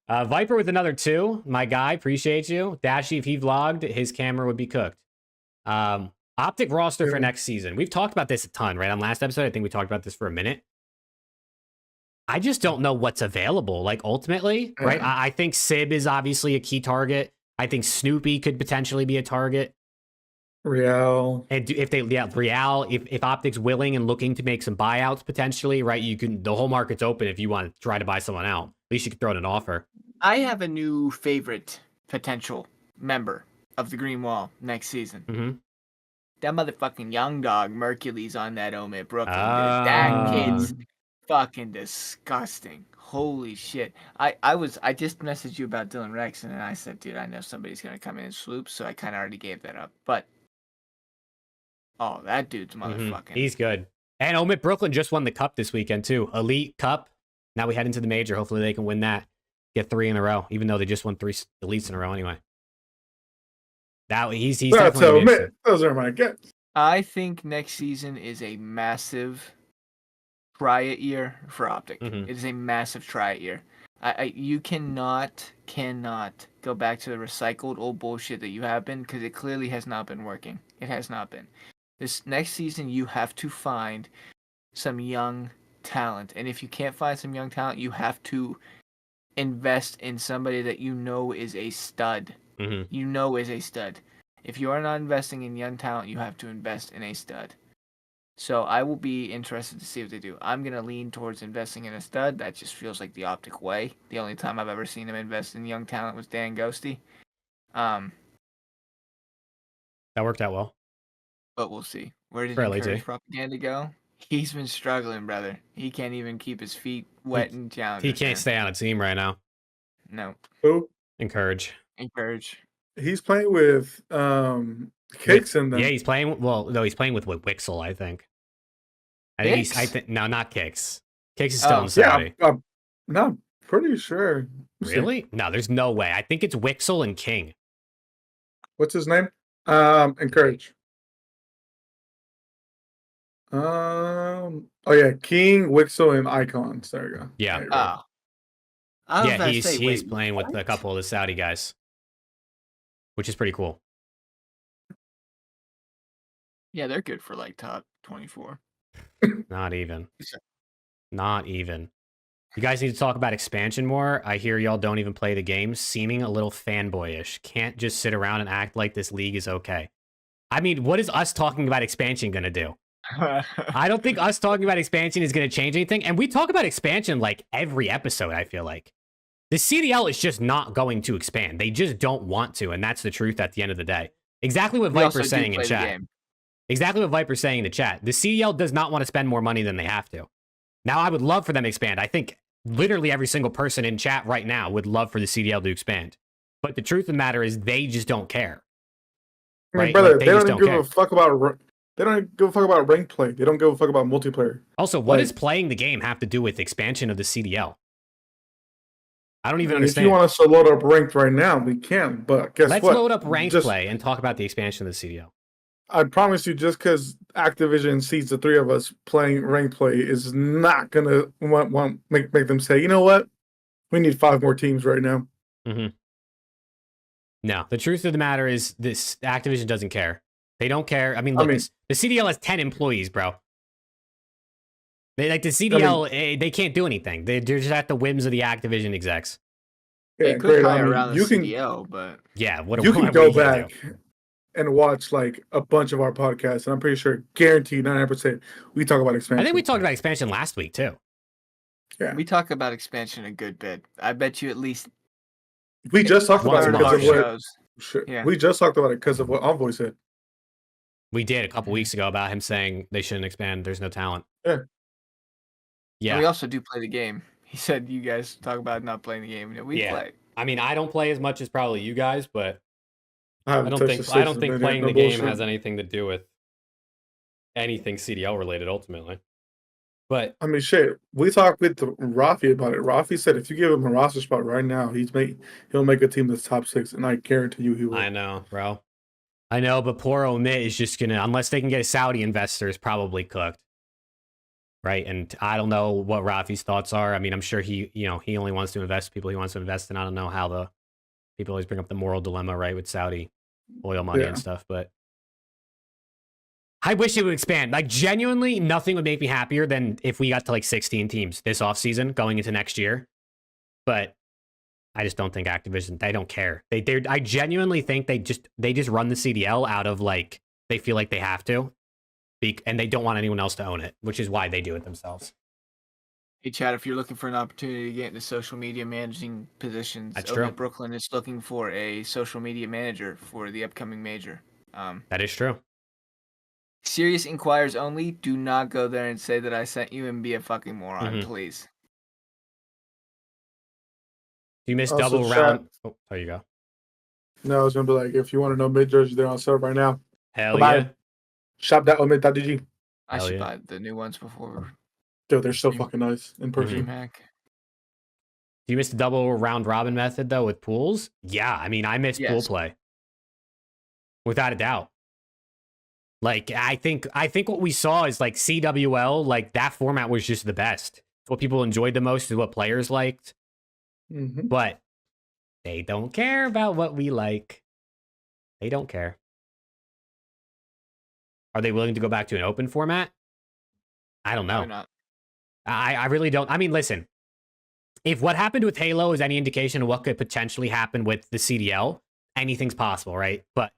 Viper with another 2. My guy, appreciate you. Dashy, if he vlogged, his camera would be cooked. OpTic roster for next season. We've talked about this a ton, right? On last episode, I think we talked about this for a minute. I just don't know what's available, like, ultimately, right? I think Sib is obviously a key target. I think Snoopy could potentially be a target. Real. And if OpTic's willing and looking to make some buyouts potentially, right? The whole market's open if you want to try to buy someone out. At least you could throw in an offer. I have a new favorite potential member of the Green Wall next season. That motherfucking young dog, Mercules on that Omit Brooklyn. That kid's fucking disgusting. Holy shit. I just messaged you about Dylan Rex and I said, dude, I know somebody's gonna come in and swoop, so I kinda already gave that up. But that dude's motherfucking. He's good. And Omit Brooklyn just won the cup this weekend too. Elite Cup. Now we head into the major. Hopefully they can win that, get 3 in a row, even though they just won 3 elites in a row anyway. He's definitely gonna be interesting. Those are my guess. I think next season is a massive try-it year for OpTic. Mhm. It is a massive try-it year. You cannot go back to the recycled old bullshit that you have been, because it clearly has not been working. It has not been. This next season, you have to find some young talent, and if you can't find some young talent, you have to invest in somebody that you know is a stud. Mhm. You know is a stud. If you are not investing in young talent, you have to invest in a stud. So I will be interested to see what they do. I'm going to lean towards investing in a stud. That just feels like the OpTic way. The only time I've ever seen him invest in young talent was Dan Ghosty. That worked out well. But we'll see. Where did Fairly Encourage too. Propaganda go? He's been struggling, brother. He can't even keep his feet wet in challenges. He can't stay on a team right now. No. Who? Encourage. He's playing with Kicks in them. Yeah, he's playing. Well, no, he's playing with Wixel, I think. No, not Kicks. Kicks is still in Saudi. Yeah, no, pretty sure. Really? No, there's no way. I think it's Wixel and King. What's his name? Encourage. Oh yeah, King, Wixel, and Icons. There you go. Yeah. There you go. He's playing with a couple of the Saudi guys, which is pretty cool. Yeah, they're good for like top 24. Not even. You guys need to talk about expansion more. I hear y'all don't even play the game, seeming a little fanboyish. Can't just sit around and act like this league is okay. I mean, what is us talking about expansion going to do? I don't think us talking about expansion is going to change anything. And we talk about expansion like every episode, I feel like. The CDL is just not going to expand. They just don't want to, and that's the truth at the end of the day. Exactly what Viper's saying in chat. Exactly what Viper's saying in the chat. The CDL does not want to spend more money than they have to. Now, I would love for them to expand. I think literally every single person in chat right now would love for the CDL to expand. But the truth of the matter is they just don't care. I mean, brother, they don't give a fuck about. They don't give a fuck about ranked play. They don't give a fuck about multiplayer. Also, what does playing the game have to do with expansion of the CDL? I don't even understand. If you want us to load up ranked right now, we can. But guess what? Let's load up ranked play and talk about the expansion of the CDL. I promise you, just because Activision sees the 3 of us playing ranked play is not gonna make them say, you know what, we need 5 more teams right now. Mm-hmm. No, the truth of the matter is this: Activision doesn't care. They don't care. I mean, look, the CDL has 10 employees, bro. The CDL, they can't do anything. They're just at the whims of the Activision execs. Yeah, they could play around the CDL, but yeah, you can go back and watch like a bunch of our podcasts, and I'm pretty sure, guaranteed 99%, we talk about expansion. I think we talked about expansion last week too. Yeah, we talk about expansion a good bit. I bet you at least. We just talked about it because of what. Sure. Yeah. We just talked about it because of what Envoy said. We did a couple weeks ago about him saying they shouldn't expand. There's no talent. Yeah. Yeah. And we also do play the game. He said you guys talk about not playing the game. We play. I mean, I don't play as much as probably you guys, but I don't think playing the game has anything to do with anything CDL related ultimately. But I mean, shit, we talked with Rafi about it. Rafi said if you give him a roster spot right now, he'll make a team that's top 6, and I guarantee you he will. I know, bro. I know, but poor Omit is just gonna, unless they can get a Saudi investor, is probably cooked. Right? And I don't know what Rafi's thoughts are. I mean, I'm sure he only wants to invest people he wants to invest in. I don't know how the people always bring up the moral dilemma, right, with Saudi oil money and stuff, but I wish it would expand. Like, genuinely, nothing would make me happier than if we got to like 16 teams this offseason going into next year. But I just don't think Activision, they don't care. I genuinely think they just run the CDL out of like, they feel like they have to. And they don't want anyone else to own it, which is why they do it themselves. Hey, Chad, if you're looking for an opportunity to get into social media managing positions, that's true. Brooklyn is looking for a social media manager for the upcoming major. That is true. Serious inquiries only. Do not go there and say that I sent you and be a fucking moron, please. You missed double round. Oh, there you go. No, I was going to be like, if you want to know mid-jerseys, they're on sale right now. Hell yeah. Shop.omid.dg. I should buy the new ones before. Dude, they're so fucking nice in person. Mac. Do you miss the double round robin method though with pools? Yeah, I mean, I miss pool play without a doubt. Like, I think what we saw is like CWL, like that format was just the best. It's what people enjoyed the most, is what players liked. Mm-hmm. But they don't care about what we like. They don't care. Are they willing to go back to an open format? I don't know. Not. I really don't. I mean, listen, if what happened with Halo is any indication of what could potentially happen with the CDL, anything's possible, right? But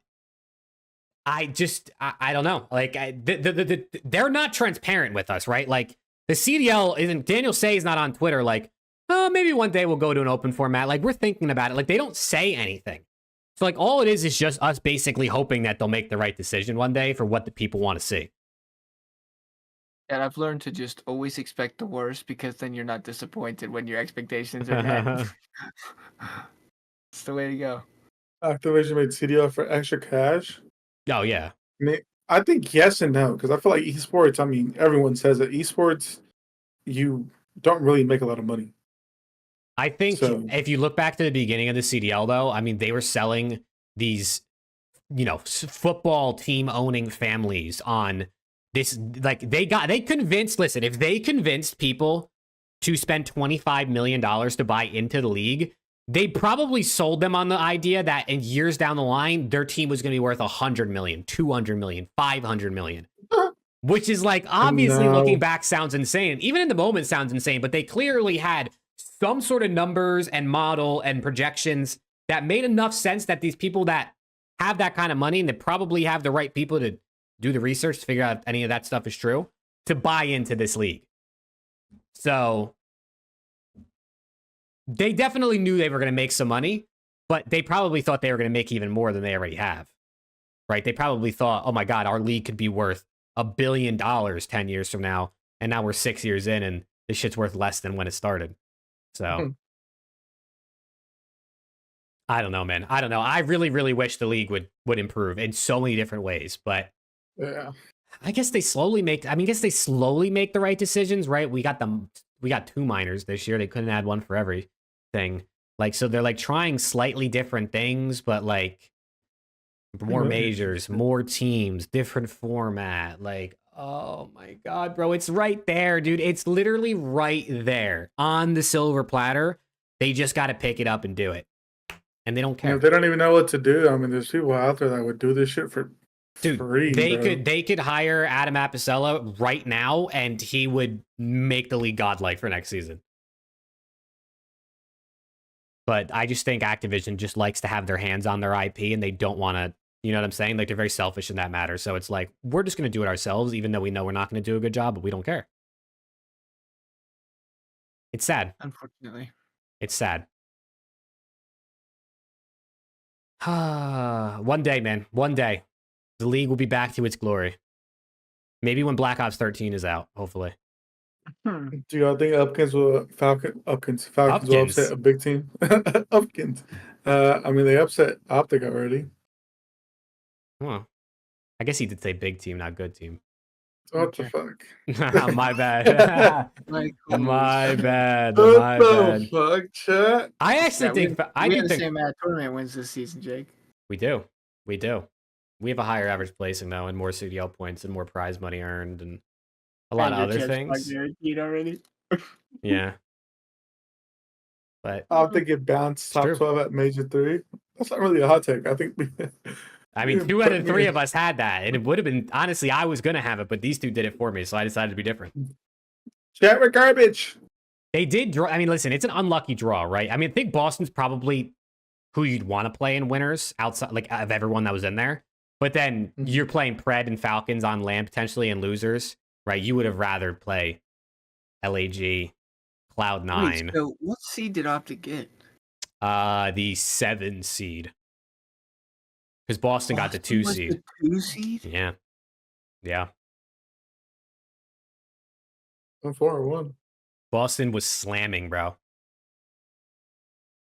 I don't know. Like, they're not transparent with us, right? Like, the CDL isn't, Daniel Say is not on Twitter like, oh, maybe one day we'll go to an open format. Like, we're thinking about it. Like, they don't say anything. So, like, all it is just us basically hoping that they'll make the right decision one day for what the people want to see. And I've learned to just always expect the worst, because then you're not disappointed when your expectations are met. It's the way to go. Activision made CDL for extra cash. Oh, yeah. I think yes and no, because I feel like esports, I mean, everyone says that esports, you don't really make a lot of money. I think if you look back to the beginning of the CDL, though, I mean, they were selling these, football team owning families on this. Like, they convinced, listen, if they convinced people to spend $25 million to buy into the league, they probably sold them on the idea that in years down the line, their team was going to be worth 100 million, 200 million, 500 million. Which is like, obviously, looking back sounds insane. Even in the moment sounds insane, but they clearly had some sort of numbers and model and projections that made enough sense that these people that have that kind of money, and they probably have the right people to do the research to figure out if any of that stuff is true, to buy into this league. So they definitely knew they were going to make some money, but they probably thought they were going to make even more than they already have, right? They probably thought, oh my God, our league could be worth $1 billion 10 years from now. And now we're 6 years in and this shit's worth less than when it started. So I don't know, man. I don't know. I really, really wish the league would improve in so many different ways, but yeah, I guess they slowly make the right decisions, right? We got 2 minors this year. They couldn't add one for everything. Like, so they're like trying slightly different things, but like more majors, more teams, different format. Like, oh my God, bro. It's right there, dude. It's literally right there on the silver platter. They just got to pick it up and do it. And they don't care. They don't even know what to do. I mean, there's people out there that would do this shit for free. They could hire Adam Apicella right now, and he would make the league godlike for next season. But I just think Activision just likes to have their hands on their IP, and they don't want to, you know what I'm saying? Like, they're very selfish in that matter. So it's like, we're just going to do it ourselves, even though we know we're not going to do a good job, but we don't care. It's sad. Unfortunately. It's sad. One day, man. One day. The league will be back to its glory. Maybe when Black Ops 13 is out, hopefully. Do y'all think Falcons will upset a big team? Upkins. I mean, they upset OpTic already. Well, I guess he did say big team, not good team. What the fuck? My bad. My bad. What the fuck, chat? I actually think we have the same tournament wins this season, Jake. We do. We have a higher average placing though, and more CDL points, and more prize money earned, and a lot of other things. Already. Yeah. But I think it bounced top 12 at Major 3. That's not really a hot take. I think I mean, 2 out of 3 of us had that, and it would have been, honestly, I was gonna have it, but these two did it for me, so I decided to be different. Chat with garbage. They did draw. I mean, listen, it's an unlucky draw, right? I mean, I think Boston's probably who you'd want to play in winners outside, like, of everyone that was in there. But then you're playing Pred and Falcons on land potentially, and losers, right? You would have rather play LAG, Cloud9. Wait, so what seed did OpTic get? The 7 seed. Because Boston got the 2 seed. The 2 seed? Yeah. Yeah. I'm 4-1. Boston was slamming, bro.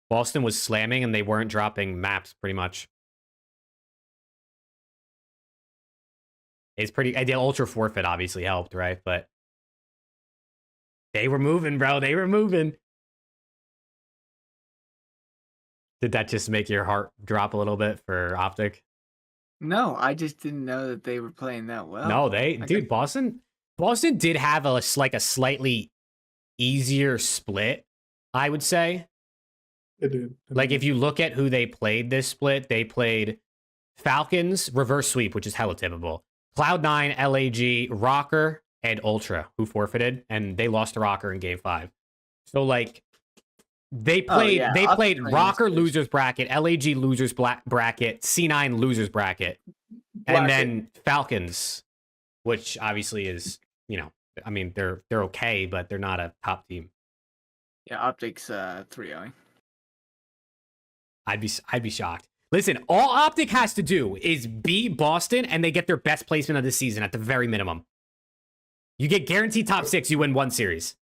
Boston was slamming, and they weren't dropping maps, pretty much. It's pretty... The Ultra Forfeit obviously helped, right? But they were moving, bro. They were moving. Did that just make your heart drop a little bit for OpTic? No, I just didn't know that they were playing that well. No, dude, Boston did have a slightly easier split, I would say. It did. Like if you look at who they played this split, they played Falcons, reverse sweep, which is hella typical. Cloud9, LAG, Rocker, and Ultra, who forfeited, and they lost to Rocker in game 5. So like they played Rocker losers bracket, LAG losers bracket, C9 losers bracket, and then Falcons, which obviously is, I mean, they're okay, but they're not a top team. Yeah, OpTic's 3-0. I'd be shocked. Listen, all OpTic has to do is beat Boston, and they get their best placement of the season at the very minimum. You get guaranteed top 6, you win one series.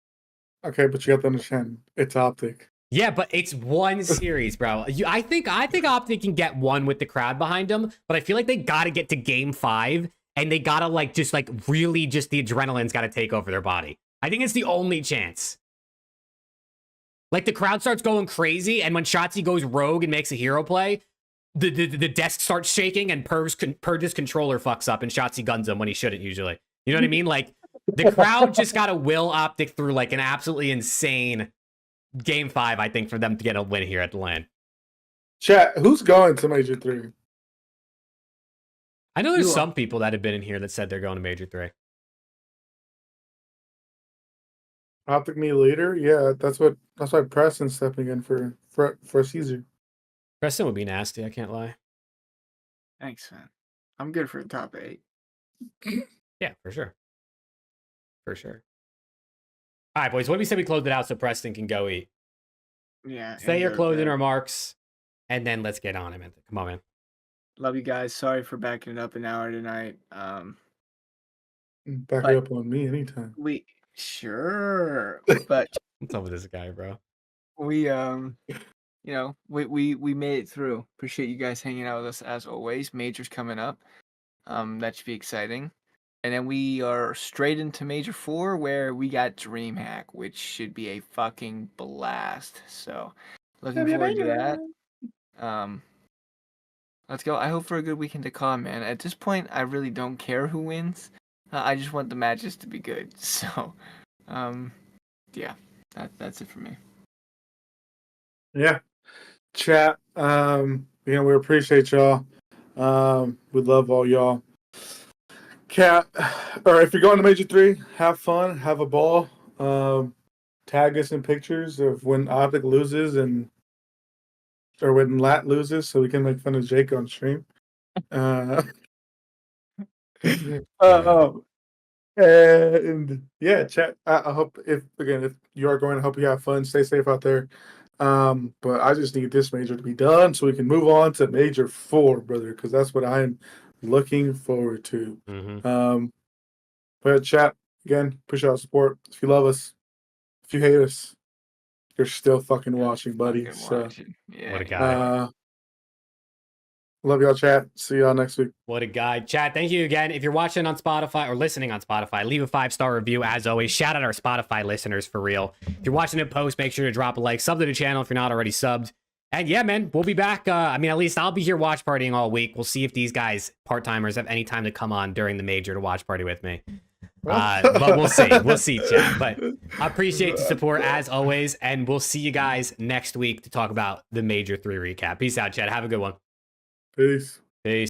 Okay, but you have to understand, it's OpTic. Yeah, but it's one series, bro. I think OpTic can get one with the crowd behind them, but I feel like they got to get to game 5, and they got to really the adrenaline's got to take over their body. I think it's the only chance. Like the crowd starts going crazy, and when Shotzzy goes rogue and makes a hero play, the desk starts shaking, and Purge's controller fucks up, and Shotzzy guns him when he shouldn't usually. You know what I mean? Like the crowd just got to will OpTic through like an absolutely insane game 5, I think, for them to get a win here at the LAN. Chat, who's going to Major 3? I know there's some people that have been in here that said they're going to Major 3. OpTic me leader? Yeah, that's why Preston's stepping in for Caesar. Preston would be nasty, I can't lie. Thanks, man. I'm good for the top 8. Yeah, for sure. For sure. All right, boys, what do we say we close it out so Preston can go eat? Yeah. Say your closing remarks, and then let's get on it, man. Come on, man. Love you guys. Sorry for backing it up an hour tonight. Back it up on me anytime. Sure, but What's up with this guy, bro? we we made it through. Appreciate you guys hanging out with us as always. Major's coming up. That should be exciting. And then we are straight into Major 4 where we got DreamHack, which should be a fucking blast. So looking forward to that. Let's go. I hope for a good weekend to come, man. At this point, I really don't care who wins. I just want the matches to be good. So, yeah, that's it for me. Yeah. Chat, we appreciate y'all. We love all y'all. Cat, or if you're going to Major 3, have fun, have a ball. Tag us in pictures of when OpTic loses or when Lat loses, so we can make fun of Jake on stream. And yeah, chat. I hope if you are going, I hope you have fun. Stay safe out there. But I just need this major to be done so we can move on to Major 4, brother, because that's what I am looking forward to. Mm-hmm. But chat, again, push out support. If you love us, if you hate us, you're still fucking watching, buddy. Yeah, what a guy. Love y'all, chat. See y'all next week. What a guy. Chat, thank you again. If you're watching on Spotify or listening on Spotify, leave a 5-star review as always. Shout out our Spotify listeners for real. If you're watching it post, make sure to drop a like. Sub to the channel if you're not already subbed. And yeah, man, we'll be back. At least I'll be here watch partying all week. We'll see if these guys, part-timers, have any time to come on during the major to watch party with me. But we'll see. We'll see, chat. But I appreciate the support as always. And we'll see you guys next week to talk about the Major 3 recap. Peace out, chat. Have a good one. Peace. Peace.